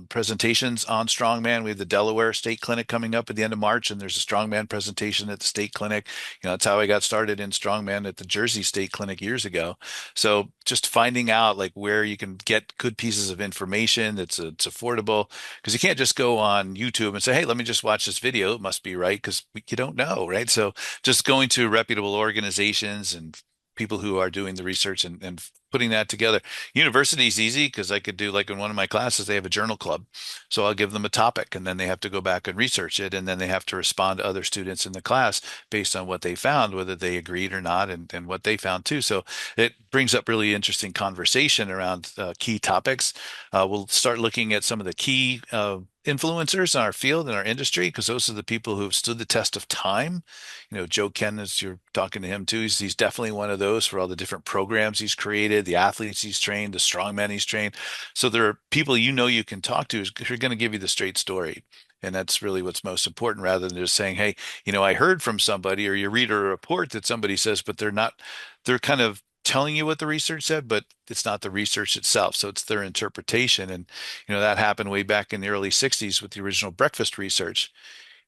[SPEAKER 2] presentations on strongman. We have the Delaware State Clinic coming up at the end of March, and there's a strongman presentation at the state clinic. That's how I got started in strongman at the Jersey State Clinic years ago. So just finding out like where you can get good pieces of information that's it's affordable, because you can't just go on YouTube and say, "Hey, let me just watch this video. It must be right," because you don't know, right? So just going to reputable organizations and people who are doing the research and putting that together. University is easy because I could do like in one of my classes, they have a journal club. So I'll give them a topic and then they have to go back and research it. And then they have to respond to other students in the class based on what they found, whether they agreed or not, and what they found too. So it brings up really interesting conversation around key topics. We'll start looking at some of the key influencers in our field in our industry because those are the people who have stood the test of time. Joe Ken, as you're talking to him too, he's definitely one of those for all the different programs he's created, the athletes he's trained, the strongmen he's trained. So there are people you can talk to who are going to give you the straight story. And that's really what's most important rather than just saying, hey, I heard from somebody, or you read a report that somebody says, but they're kind of telling you what the research said, but it's not the research itself. So it's their interpretation. And, that happened way back in the early 60s with the original breakfast research.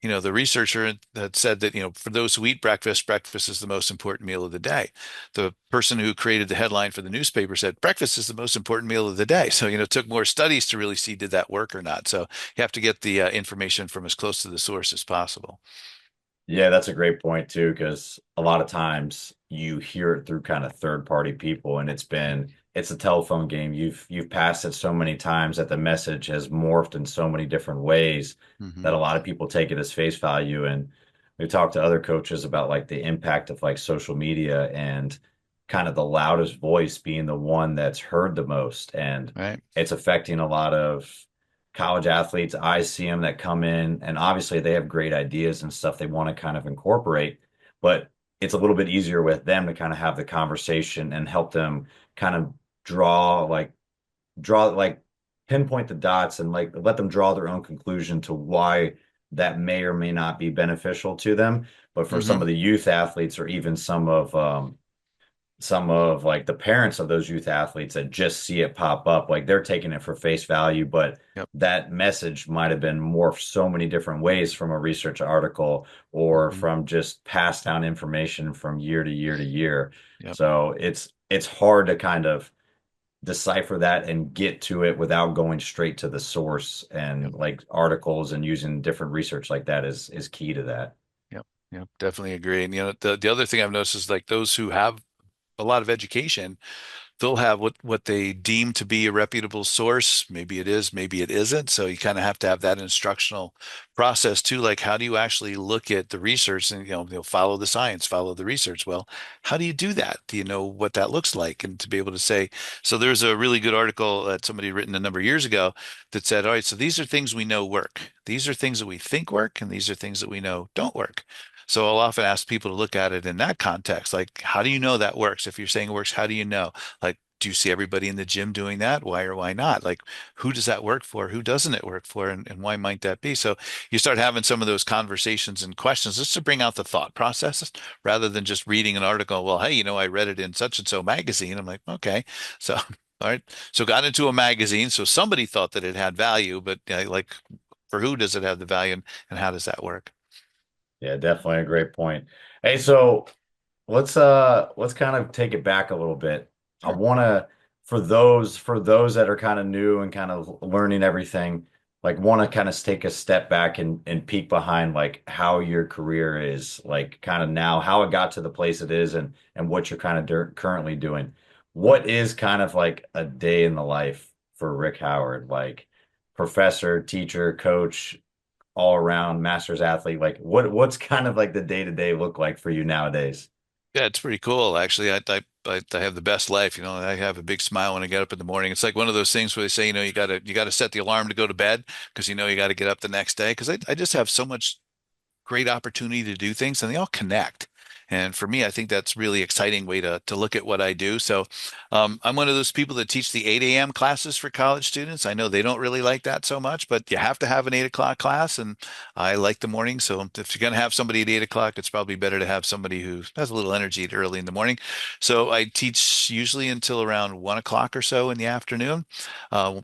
[SPEAKER 2] The researcher that said that, for those who eat breakfast, breakfast is the most important meal of the day. The person who created the headline for the newspaper said breakfast is the most important meal of the day. So, it took more studies to really see did that work or not. So you have to get the information from as close to the source as possible.
[SPEAKER 1] Yeah, that's a great point too, because a lot of times you hear it through kind of third party people, and it's a telephone game. You've passed it so many times that the message has morphed in so many different ways
[SPEAKER 2] Hmm.
[SPEAKER 1] that a lot of people take it as face value. And we talked to other coaches about like the impact of like social media and kind of the loudest voice being the one that's heard the most. And
[SPEAKER 2] Right.
[SPEAKER 1] it's affecting a lot of college athletes. I see them that come in, and obviously they have great ideas and stuff they want to kind of incorporate, but it's a little bit easier with them to kind of have the conversation and help them kind of draw like draw like pinpoint the dots and like let them draw their own conclusion to why that may or may not be beneficial to them. But for some
[SPEAKER 2] Hmm.
[SPEAKER 1] of the youth athletes or even some of like the parents of those youth athletes that just see it pop up, like they're taking it for face value, but
[SPEAKER 2] Yep.
[SPEAKER 1] that message might have been morphed so many different ways from a research article or
[SPEAKER 2] Hmm.
[SPEAKER 1] from just passed down information from year to year to year.
[SPEAKER 2] Yep.
[SPEAKER 1] So it's hard to kind of decipher that and get to it without going straight to the source,
[SPEAKER 2] Yep.
[SPEAKER 1] and like articles and using different research like that is key to that.
[SPEAKER 2] Yep. Yep. Definitely agree. And the other thing I've noticed is like those who have a lot of education, they'll have what they deem to be a reputable source. Maybe it is, maybe it isn't. So you kind of have to have that instructional process too. Like, how do you actually look at the research and, you'll follow the science, follow the research? Well, how do you do that? Do you know what that looks like? And to be able to say, so there's a really good article that somebody had written a number of years ago that said, all right, so these are things we know work. These are things that we think work, and these are things that we know don't work. So I'll often ask people to look at it in that context. Like, how do you know that works? If you're saying it works, how do you know? Like, do you see everybody in the gym doing that? Why or why not? Like, who does that work for? Who doesn't it work for? And why might that be? So you start having some of those conversations and questions just to bring out the thought processes rather than just reading an article. Well, hey, I read it in such and so magazine. I'm like, okay. So, all right. So got into a magazine. So somebody thought that it had value, but like, for who does it have the value, and how does that work?
[SPEAKER 1] Yeah, definitely a great point. Hey, so let's kind of take it back a little bit. I
[SPEAKER 2] Sure.
[SPEAKER 1] want to for those that are kind of new and kind of learning everything, like want to kind of take a step back and peek behind like how your career is like kind of now, how it got to the place it is, and what you're kind of currently doing. What is kind of like a day in the life for Rick Howard, like professor, teacher, coach, all around masters athlete? Like what's kind of like the day to day look like for you nowadays?
[SPEAKER 2] Yeah, it's pretty cool, actually. I have the best life. I have a big smile when I get up in the morning. It's like one of those things where they say, you gotta set the alarm to go to bed because you got to get up the next day. Because I just have so much great opportunity to do things and they all connect. And for me, I think that's really exciting way to look at what I do. So I'm one of those people that teach the 8 a.m. classes for college students. I know they don't really like that so much, but you have to have an 8 o'clock class. And I like the morning. So if you're going to have somebody at 8 o'clock, it's probably better to have somebody who has a little energy early in the morning. So I teach usually until around 1 o'clock or so in the afternoon. Uh,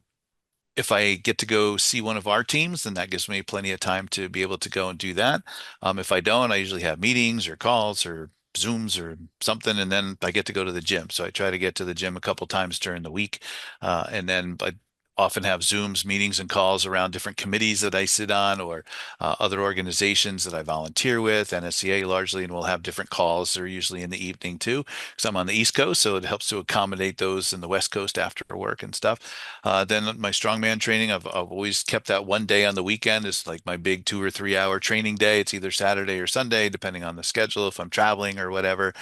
[SPEAKER 2] if I get to go see one of our teams, then that gives me plenty of time to be able to go and do that. If I don't, I usually have meetings or calls or Zooms or something, and then I get to go to the gym. So I try to get to the gym a couple times during the week, and then I often have Zooms, meetings, and calls around different committees that I sit on or other organizations that I volunteer with, NSCA largely, and we'll have different calls. They're usually in the evening too, because I'm on the East Coast, so it helps to accommodate those in the West Coast after work and stuff. Then my strongman training, I've always kept that one day on the weekend is like my big 2 or 3 hour training day. It's either Saturday or Sunday, depending on the schedule, if I'm traveling or whatever.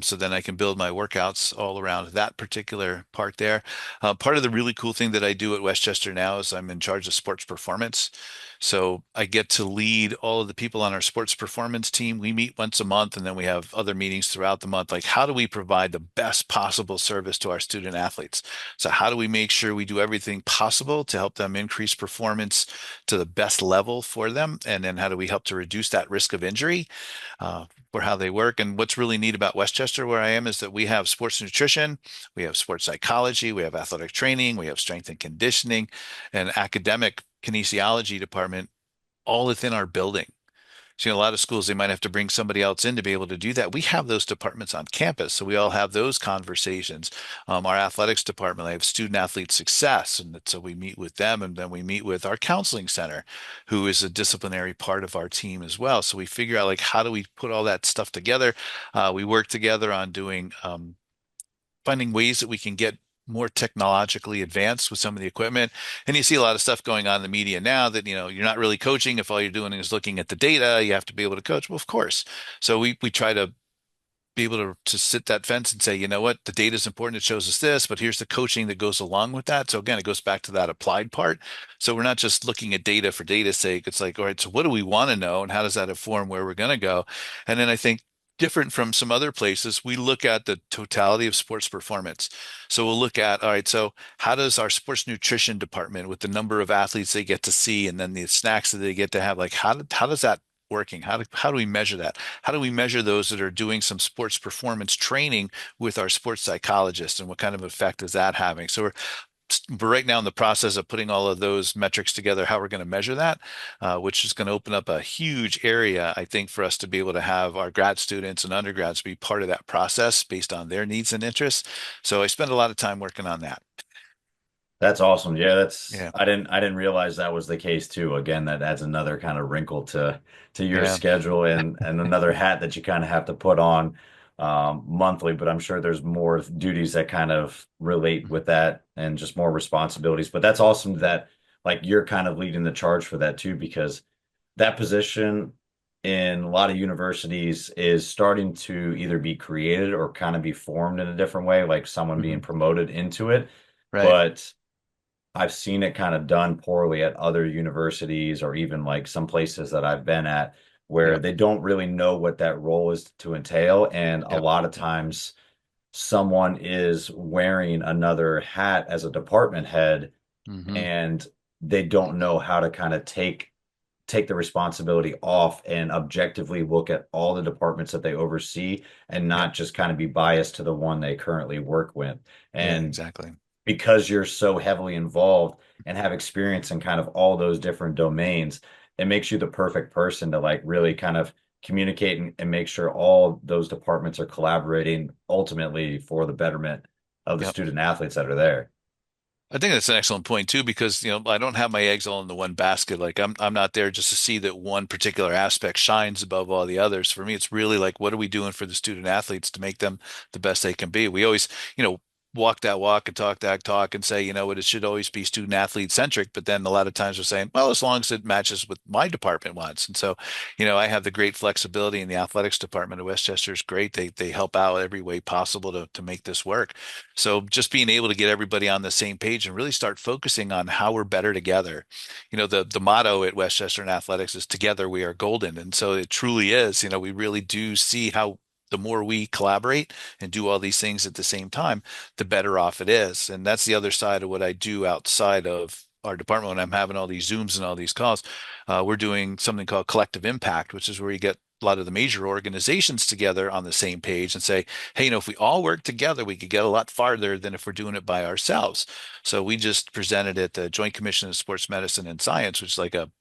[SPEAKER 2] So then I can build my workouts all around that particular part there. Part of the really cool thing that I do at Westchester now is I'm in charge of sports performance. So I get to lead all of the people on our sports performance team. We meet once a month and then we have other meetings throughout the month. Like, how do we provide the best possible service to our student athletes? So how do we make sure we do everything possible to help them increase performance to the best level for them? And then how do we help to reduce that risk of injury for how they work? And what's really neat about Westchester, where I am, is that we have sports nutrition, we have sports psychology, we have athletic training, we have strength and conditioning, and academic kinesiology department all within our building. So, a lot of schools, they might have to bring somebody else in to be able to do that. We have those departments on campus, so we all have those conversations. Our athletics department, I have student athlete success, and so we meet with them, and then we meet with our counseling center, who is a disciplinary part of our team as well. So we figure out like how do we put all that stuff together. We work together on doing finding ways that we can get more technologically advanced with some of the equipment. And you see a lot of stuff going on in the media now that, you're not really coaching if all you're doing is looking at the data. You have to be able to coach. Well, of course. So we try to be able to sit that fence and say, you know what, the data is important. It shows us this, but here's the coaching that goes along with that. So again, it goes back to that applied part. So we're not just looking at data for data's sake. It's like, all right, so what do we want to know and how does that inform where we're going to go? And then I think different from some other places, we look at the totality of sports performance. So we'll look at, all right, so how does our sports nutrition department with the number of athletes they get to see and then the snacks that they get to have, like how does that working? How do we measure that? How do we measure those that are doing some sports performance training with our sports psychologists and what kind of effect is that having? So we're right now in the process of putting all of those metrics together, how we're going to measure that, which is going to open up a huge area, I think, for us to be able to have our grad students and undergrads be part of that process based on their needs and interests. So I spend a lot of time working on that.
[SPEAKER 1] That's awesome. Yeah, that's
[SPEAKER 2] Yeah.
[SPEAKER 1] I didn't realize that was the case too. Again, that adds another kind of wrinkle to your
[SPEAKER 2] Yeah.
[SPEAKER 1] schedule and another hat that you kind of have to put on monthly. But I'm sure there's more duties that kind of relate with that and just more responsibilities. But that's awesome that like you're kind of leading the charge for that too, because that position in a lot of universities is starting to either be created or kind of be formed in a different way, like someone being
[SPEAKER 2] Mhm.
[SPEAKER 1] promoted into it.
[SPEAKER 2] Right.
[SPEAKER 1] But I've seen it kind of done poorly at other universities or even like some places that I've been at where
[SPEAKER 2] Yep.
[SPEAKER 1] they don't really know what that role is to entail. And a
[SPEAKER 2] Yep.
[SPEAKER 1] lot of times someone is wearing another hat as a department head
[SPEAKER 2] Hmm.
[SPEAKER 1] and they don't know how to kind of take the responsibility off and objectively look at all the departments that they oversee and
[SPEAKER 2] Yep.
[SPEAKER 1] not just kind of be biased to the one they currently work with.
[SPEAKER 2] Yeah,
[SPEAKER 1] And
[SPEAKER 2] exactly.
[SPEAKER 1] because you're so heavily involved and have experience in kind of all those different domains, it makes you the perfect person to like really kind of communicate and make sure all those departments are collaborating ultimately for the betterment of the
[SPEAKER 2] Yep.
[SPEAKER 1] student athletes that are there.
[SPEAKER 2] I think that's an excellent point too, because I don't have my eggs all in the one basket. Like I'm not there just to see that one particular aspect shines above all the others. For me, it's really like what are we doing for the student athletes to make them the best they can be? We always, walk that walk and talk that talk and say, what it should always be student athlete centric. But then a lot of times we're saying, well, as long as it matches with my department wants. And so, I have the great flexibility in the athletics department at Westchester is great. They help out every way possible to make this work. So just being able to get everybody on the same page and really start focusing on how we're better together. The motto at Westchester in athletics is together we are golden. And so it truly is, we really do see how the more we collaborate and do all these things at the same time, the better off it is. And that's the other side of what I do outside of our department when I'm having all these Zooms and all these calls. We're doing something called collective impact, which is where you get a lot of the major organizations together on the same page and say, hey, if we all work together, we could get a lot farther than if we're doing it by ourselves. So we just presented at the Joint Commission of Sports Medicine and Science, which is like a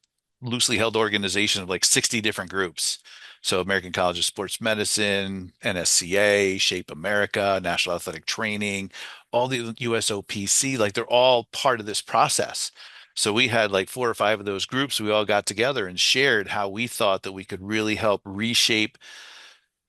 [SPEAKER 2] loosely held organization of like 60 different groups. So American College of Sports Medicine, NSCA, Shape America, National Athletic Training, all the USOPC, like they're all part of this process. So we had like four or five of those groups. We all got together and shared how we thought that we could really help reshape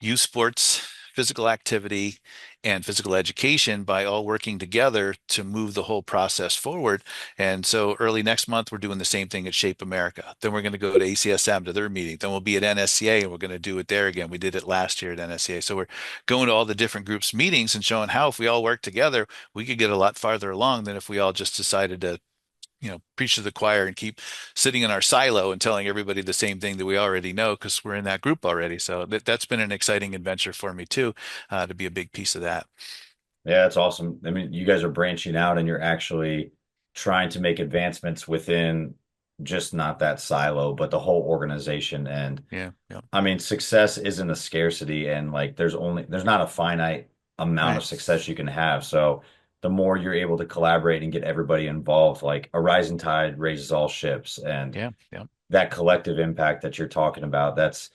[SPEAKER 2] youth sports, physical activity, and physical education by all working together to move the whole process forward. And so early next month, we're doing the same thing at Shape America. Then we're going to go to ACSM to their meeting. Then we'll be at NSCA and we're going to do it there again. We did it last year at NSCA. So we're going to all the different groups' meetings and showing how if we all work together, we could get a lot farther along than if we all just decided to preach to the choir and keep sitting in our silo and telling everybody the same thing that we already know because we're in that group already. So that's been an exciting adventure for me too, to be a big piece of that.
[SPEAKER 1] Yeah, it's awesome. I mean, you guys are branching out and you're actually trying to make advancements within just not that silo, but the whole organization. And
[SPEAKER 2] Yeah, yeah,
[SPEAKER 1] I mean, success isn't a scarcity and like there's not a finite amount of
[SPEAKER 2] right.
[SPEAKER 1] success you can have. So the more you're able to collaborate and get everybody involved. Like a rising tide raises all ships, and
[SPEAKER 2] Yeah, yeah,
[SPEAKER 1] that collective impact that you're talking about, that's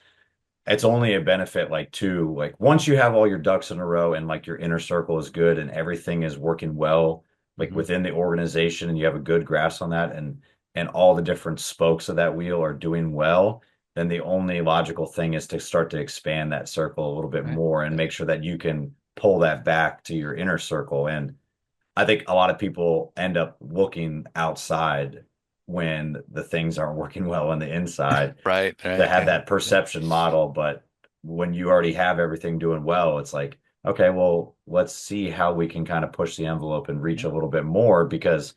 [SPEAKER 1] it's only a benefit like to like once you have all your ducks in a row and like your inner circle is good and everything is working well like
[SPEAKER 2] hmm
[SPEAKER 1] within the organization and you have a good grasp on that and all the different spokes of that wheel are doing well, then the only logical thing is to start to expand that circle a little bit
[SPEAKER 2] right.
[SPEAKER 1] more and make sure that you can pull that back to your inner circle. And I think a lot of people end up looking outside when the things aren't working well on the inside
[SPEAKER 2] Right,
[SPEAKER 1] to
[SPEAKER 2] right,
[SPEAKER 1] have
[SPEAKER 2] yeah,
[SPEAKER 1] that
[SPEAKER 2] yeah,
[SPEAKER 1] perception model. But when you already have everything doing well, it's like, okay, well, let's see how we can kind of push the envelope and reach
[SPEAKER 2] yeah,
[SPEAKER 1] a little bit more because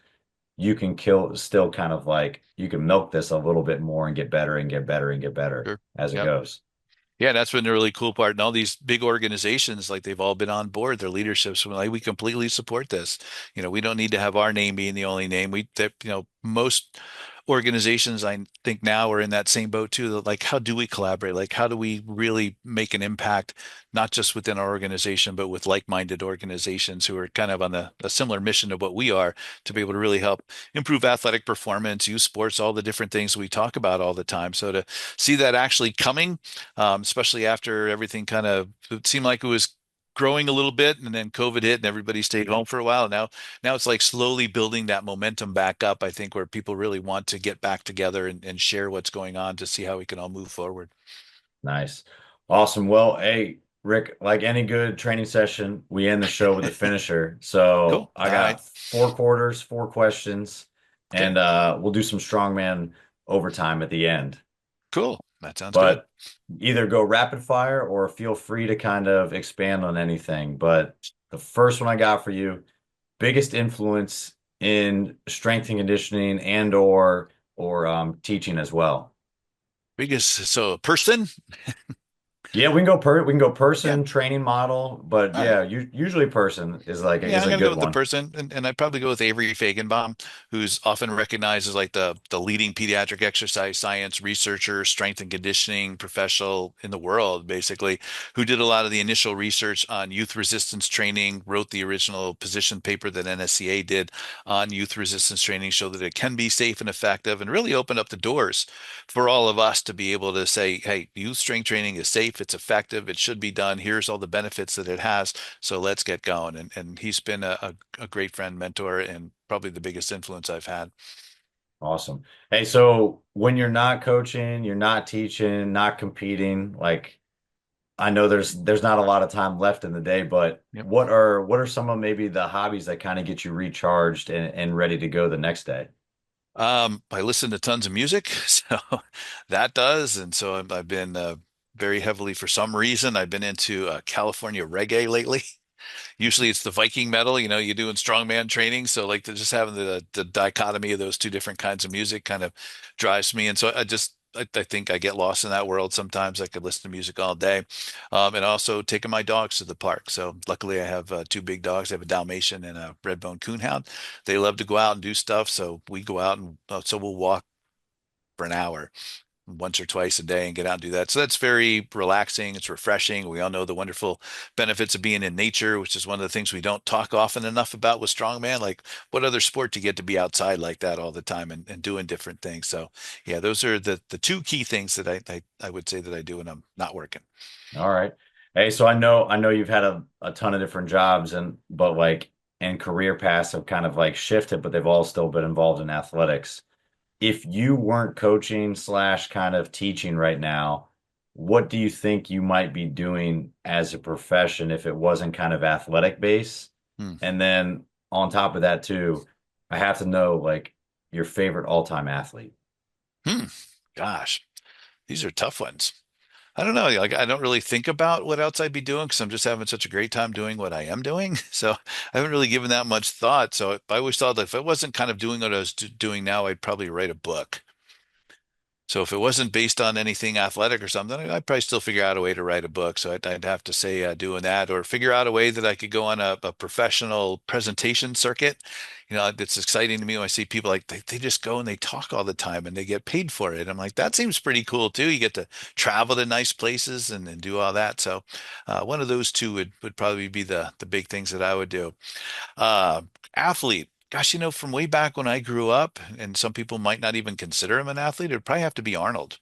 [SPEAKER 1] you can kill still kind of like you can milk this a little bit more and get better and get better and get better
[SPEAKER 2] sure.
[SPEAKER 1] as it
[SPEAKER 2] Yep.
[SPEAKER 1] goes.
[SPEAKER 2] Yeah, that's been the really cool part. And all these big organizations, like they've all been on board. Their leaderships were like, we completely support this. We don't need to have our name being the only name. Most organizations I think now are in that same boat too. Like, how do we collaborate? Like, how do we really make an impact, not just within our organization, but with like-minded organizations who are kind of on a similar mission of what we are to be able to really help improve athletic performance, youth sports, all the different things we talk about all the time. So to see that actually coming, especially after everything kind of it seemed like it was growing a little bit and then COVID hit and everybody stayed home for a while. Now it's like slowly building that momentum back up, I think, where people really want to get back together and share what's going on to see how we can all move forward.
[SPEAKER 1] Nice. Awesome. Well, hey, Rick, like any good training session, we end the show with a finisher.
[SPEAKER 2] Cool.
[SPEAKER 1] So I
[SPEAKER 2] All right.
[SPEAKER 1] got 4 quarters, 4 questions,
[SPEAKER 2] Okay.
[SPEAKER 1] and we'll do some strongman overtime at the end.
[SPEAKER 2] Cool. That sounds good.
[SPEAKER 1] But either go rapid fire or feel free to kind of expand on anything. But the first one I got for you, biggest influence in strength and conditioning and or teaching as well.
[SPEAKER 2] Biggest so person?
[SPEAKER 1] Yeah, we can go
[SPEAKER 2] Yeah.
[SPEAKER 1] person, training model, but
[SPEAKER 2] All right.
[SPEAKER 1] yeah, usually person is like
[SPEAKER 2] Yeah,
[SPEAKER 1] is
[SPEAKER 2] I'm
[SPEAKER 1] a
[SPEAKER 2] gonna go
[SPEAKER 1] good
[SPEAKER 2] with the
[SPEAKER 1] one.
[SPEAKER 2] person, and I'd probably go with Avery Fagenbaum, who's often recognized as like the leading pediatric exercise science researcher, strength and conditioning professional in the world, basically, who did a lot of the initial research on youth resistance training, wrote the original position paper that NSCA did on youth resistance training, showed that it can be safe and effective, and really opened up the doors for all of us to be able to say, hey, youth strength training is safe, it's effective, it should be done. Here's all the benefits that it has. So let's get going. And he's been a great friend, mentor, and probably the biggest influence I've had.
[SPEAKER 1] Awesome. Hey, so when you're not coaching, you're not teaching, not competing, like I know there's not a lot of time left in the day, but
[SPEAKER 2] Yep.
[SPEAKER 1] what are some of maybe the hobbies that kind of get you recharged and ready to go the next day?
[SPEAKER 2] I listen to tons of music, so that does. And so I've been very heavily, for some reason, I've been into California reggae lately. Usually it's the Viking metal, you do in strongman training. So like just having the dichotomy of those two different kinds of music kind of drives me. And so I think I get lost in that world sometimes. I could listen to music all day. And also taking my dogs to the park. So luckily I have two big dogs. I have a Dalmatian and a red bone coonhound. They love to go out and do stuff. So we go out and so we'll walk for an hour once or twice a day and get out and do that. So that's very relaxing. It's refreshing. We all know the wonderful benefits of being in nature, which is one of the things we don't talk often enough about with strongman. Like what other sport do you get to be outside like that all the time and doing different things? So yeah, those are the two key things that I would say that I do when I'm not working.
[SPEAKER 1] All right. Hey, so I know you've had a ton of different jobs but like and career paths have kind of like shifted, but they've all still been involved in athletics. If you weren't coaching slash kind of teaching right now, what do you think you might be doing as a profession if it wasn't kind of athletic base?
[SPEAKER 2] Hmm.
[SPEAKER 1] And then on top of that too, I have to know like your favorite all-time athlete.
[SPEAKER 2] Hmm. Gosh, these are tough ones. I don't know. Like, I don't really think about what else I'd be doing because I'm just having such a great time doing what I am doing. So I haven't really given that much thought. So I always thought that if I wasn't kind of doing what I was doing now, I'd probably write a book. So if it wasn't based on anything athletic or something, I'd probably still figure out a way to write a book. So I'd have to say doing that, or figure out a way that I could go on a professional presentation circuit. It's exciting to me when I see people like they just go and they talk all the time and they get paid for it. I'm like, that seems pretty cool too. You get to travel to nice places and do all that. So one of those two would probably be the big things that I would do. Uh, Athlete. Gosh, from way back when I grew up, and some people might not even consider him an athlete, it'd probably have to be Arnold.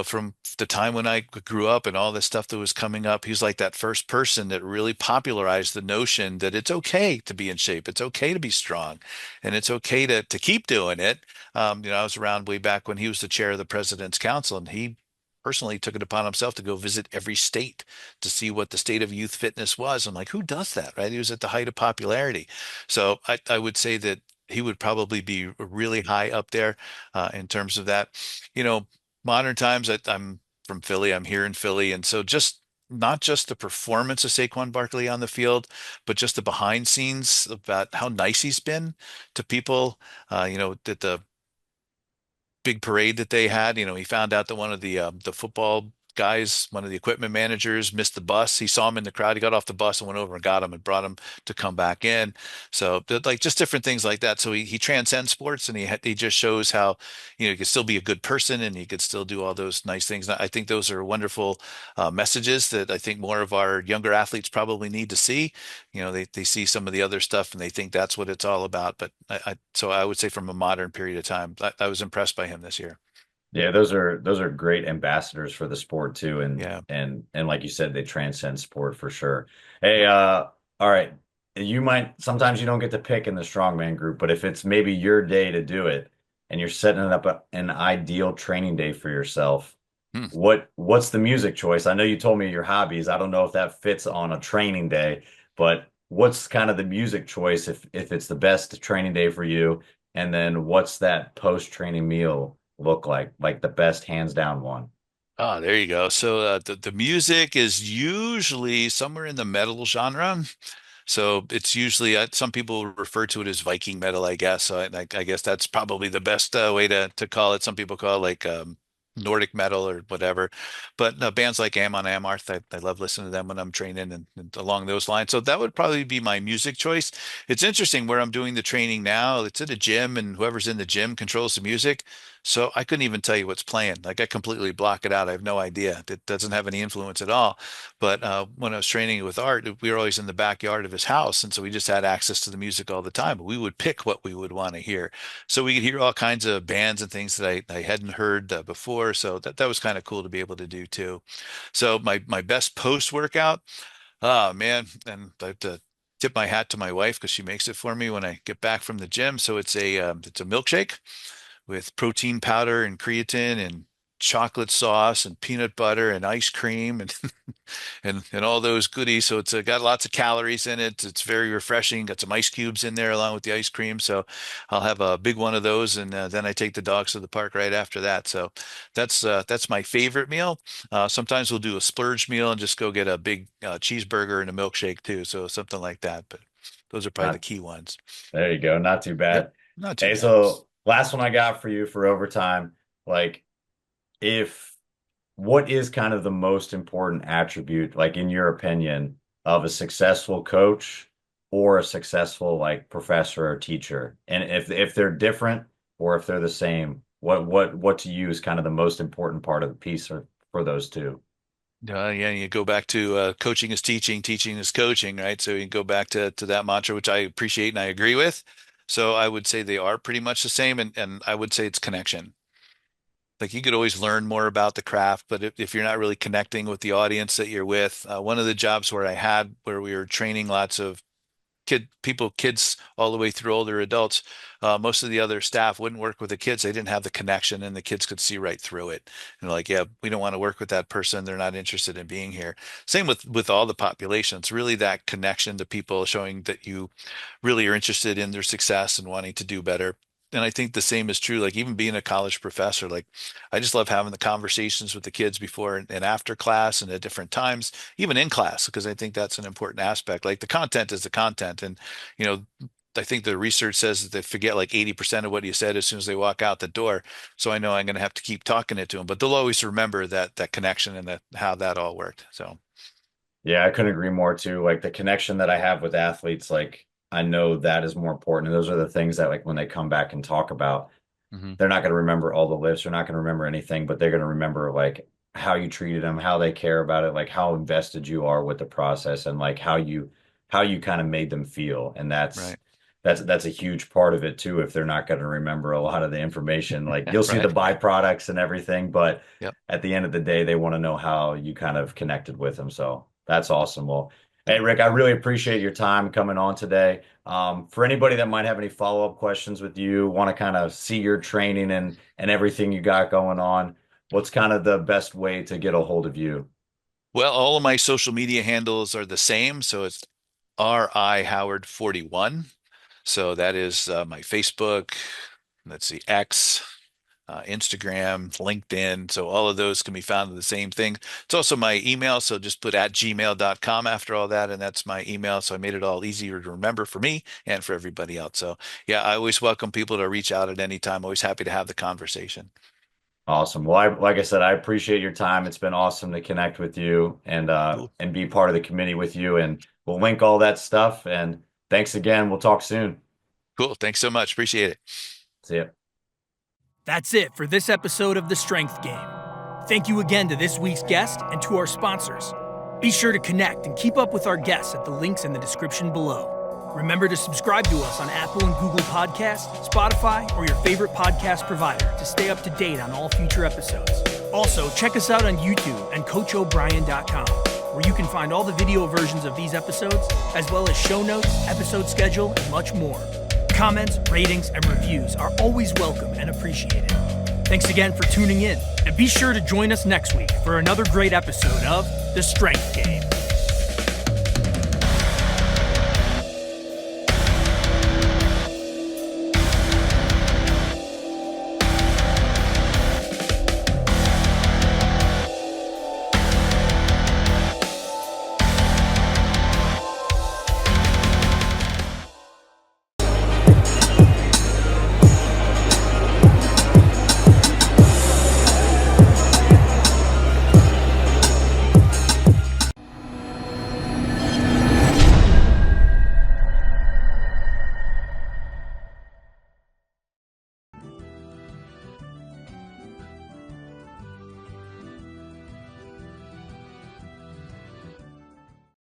[SPEAKER 2] From the time when I grew up and all this stuff that was coming up, he was like that first person that really popularized the notion that it's okay to be in shape, it's okay to be strong, and it's okay to keep doing it. I was around way back when he was the chair of the President's Council, and he personally took it upon himself to go visit every state to see what the state of youth fitness was. I'm like, who does that, right? He was at the height of popularity. So I would say that he would probably be really high up there in terms of that. You know, Modern times, I'm from Philly. I'm here in Philly, and so just not just the performance of Saquon Barkley on the field, but just the behind scenes about how nice he's been to people. That the big parade that they had. He found out that one of the football guys, one of the equipment managers, missed the bus. He saw him in the crowd. He got off the bus and went over and got him and brought him to come back in. So like just different things like that. So he transcends sports, and he just shows how you could still be a good person and you could still do all those nice things. And I think those are wonderful messages that I think more of our younger athletes probably need to see. They see some of the other stuff and they think that's what it's all about. But so I would say from a modern period of time, I was impressed by him this year.
[SPEAKER 1] Yeah, those are great ambassadors for the sport too, and
[SPEAKER 2] Yeah.
[SPEAKER 1] and like you said, they transcend sport for sure. Hey,
[SPEAKER 2] Yep.
[SPEAKER 1] all right. You might sometimes you don't get to pick in the strongman group, but if it's maybe your day to do it and you're setting up an ideal training day for yourself,
[SPEAKER 2] Hmm.
[SPEAKER 1] what's the music choice? I know you told me your hobbies. I don't know if that fits on a training day, but what's kind of the music choice if it's the best training day for you? And then what's that post-training meal look like? Like the best hands down one.
[SPEAKER 2] Oh, there you go. So the music is usually somewhere in the metal genre. So it's usually some people refer to it as Viking metal, I guess. So I guess that's probably the best way to call it. Some people call it like Nordic metal or whatever. But bands like Amon Amarth, I love listening to them when I'm training and along those lines. So that would probably be my music choice. It's interesting where I'm doing the training now. It's at a gym, and whoever's in the gym controls the music. So I couldn't even tell you what's playing. Like I completely block it out. I have no idea. It doesn't have any influence at all. But when I was training with Art, we were always in the backyard of his house, and so we just had access to the music all the time. But we would pick what we would want to hear, so we could hear all kinds of bands and things that I hadn't heard before. So that was kind of cool to be able to do too. So my best post workout, oh man, and I have to tip my hat to my wife because she makes it for me when I get back from the gym. So it's a milkshake with protein powder and creatine and chocolate sauce and peanut butter and ice cream and and all those goodies. So it's got lots of calories in it. It's very refreshing. Got some ice cubes in there along with the ice cream. So I'll have a big one of those, and then I take the dogs to the park right after that. So that's my favorite meal. Sometimes we'll do a splurge meal and just go get a big cheeseburger and a milkshake too. So something like that. But those are probably the
[SPEAKER 1] Not
[SPEAKER 2] key ones.
[SPEAKER 1] There you go. Not too
[SPEAKER 2] Yep,
[SPEAKER 1] bad.
[SPEAKER 2] not too
[SPEAKER 1] Hey,
[SPEAKER 2] bad.
[SPEAKER 1] so last one I got for you for overtime. Like if what is kind of the most important attribute, like in your opinion, of a successful coach or a successful like professor or teacher? And if they're different or if they're the same, what to you is kind of the most important part of the piece for those two?
[SPEAKER 2] Yeah, you go back to coaching is teaching, teaching is coaching, right? So you go back to that mantra, which I appreciate and I agree with. So I would say they are pretty much the same, and I would say it's connection. Like you could always learn more about the craft, but if you're not really connecting with the audience that you're with, one of the jobs where I had where we were training lots of kids all the way through older adults. Most of the other staff wouldn't work with the kids. They didn't have the connection, and the kids could see right through it. And like, yeah, we don't want to work with that person. They're not interested in being here. Same with all the population. It's really that connection to people, showing that you really are interested in their success and wanting to do better. And I think the same is true, like even being a college professor, like I just love having the conversations with the kids before and after class and at different times, even in class, because I think that's an important aspect. Like the content is the content. And, you know, I think the research says that they forget like 80% of what you said as soon as they walk out the door. So I know I'm going to have to keep talking it to them, but they'll always remember that connection and that how that all worked. So
[SPEAKER 1] Yeah, I couldn't agree more too. Like the connection that I have with athletes, like I know that is more important. And those are the things that like when they come back and talk about,
[SPEAKER 2] mhm.
[SPEAKER 1] they're not going to remember all the lifts, they're not going to remember anything, but they're going to remember like how you treated them, how they care about it, like how invested you are with the process and like how you kind of made them feel. And that's
[SPEAKER 2] Right.
[SPEAKER 1] that's a huge part of it too if they're not going to remember a lot of the information. Like you'll see the
[SPEAKER 2] Right.
[SPEAKER 1] byproducts and everything, but
[SPEAKER 2] Yep.
[SPEAKER 1] at the end of the day they want to know how you kind of connected with them. So that's awesome. Well, hey
[SPEAKER 2] Yep.
[SPEAKER 1] Rick, I really appreciate your time coming on today. For anybody that might have any follow-up questions with you, want to kind of see your training and everything you got going on, what's kind of the best way to get a hold of you?
[SPEAKER 2] Well, all of my social media handles are the same. So it's RI Howard 41. So that is my Facebook, let's see, X, Instagram, LinkedIn. So all of those can be found in the same thing. It's also my email. So just put at gmail.com after all that. And that's my email. So I made it all easier to remember for me and for everybody else. So yeah, I always welcome people to reach out at any time. Always happy to have the conversation.
[SPEAKER 1] Awesome. Well, like I said, I appreciate your time. It's been awesome to connect with you
[SPEAKER 2] Cool.
[SPEAKER 1] and be part of the committee with you. And we'll link all that stuff. And thanks again. We'll talk soon.
[SPEAKER 2] Cool. Thanks so much. Appreciate it.
[SPEAKER 1] See ya.
[SPEAKER 3] That's it for this episode of The Strength Game. Thank you again to this week's guest and to our sponsors. Be sure to connect and keep up with our guests at the links in the description below. Remember to subscribe to us on Apple and Google Podcasts, Spotify, or your favorite podcast provider to stay up to date on all future episodes. Also, check us out on YouTube and CoachO'Brien.com, where you can find all the video versions of these episodes, as well as show notes, episode schedule, and much more. Comments, ratings, and reviews are always welcome and appreciated. Thanks again for tuning in, and be sure to join us next week for another great episode of The Strength Game.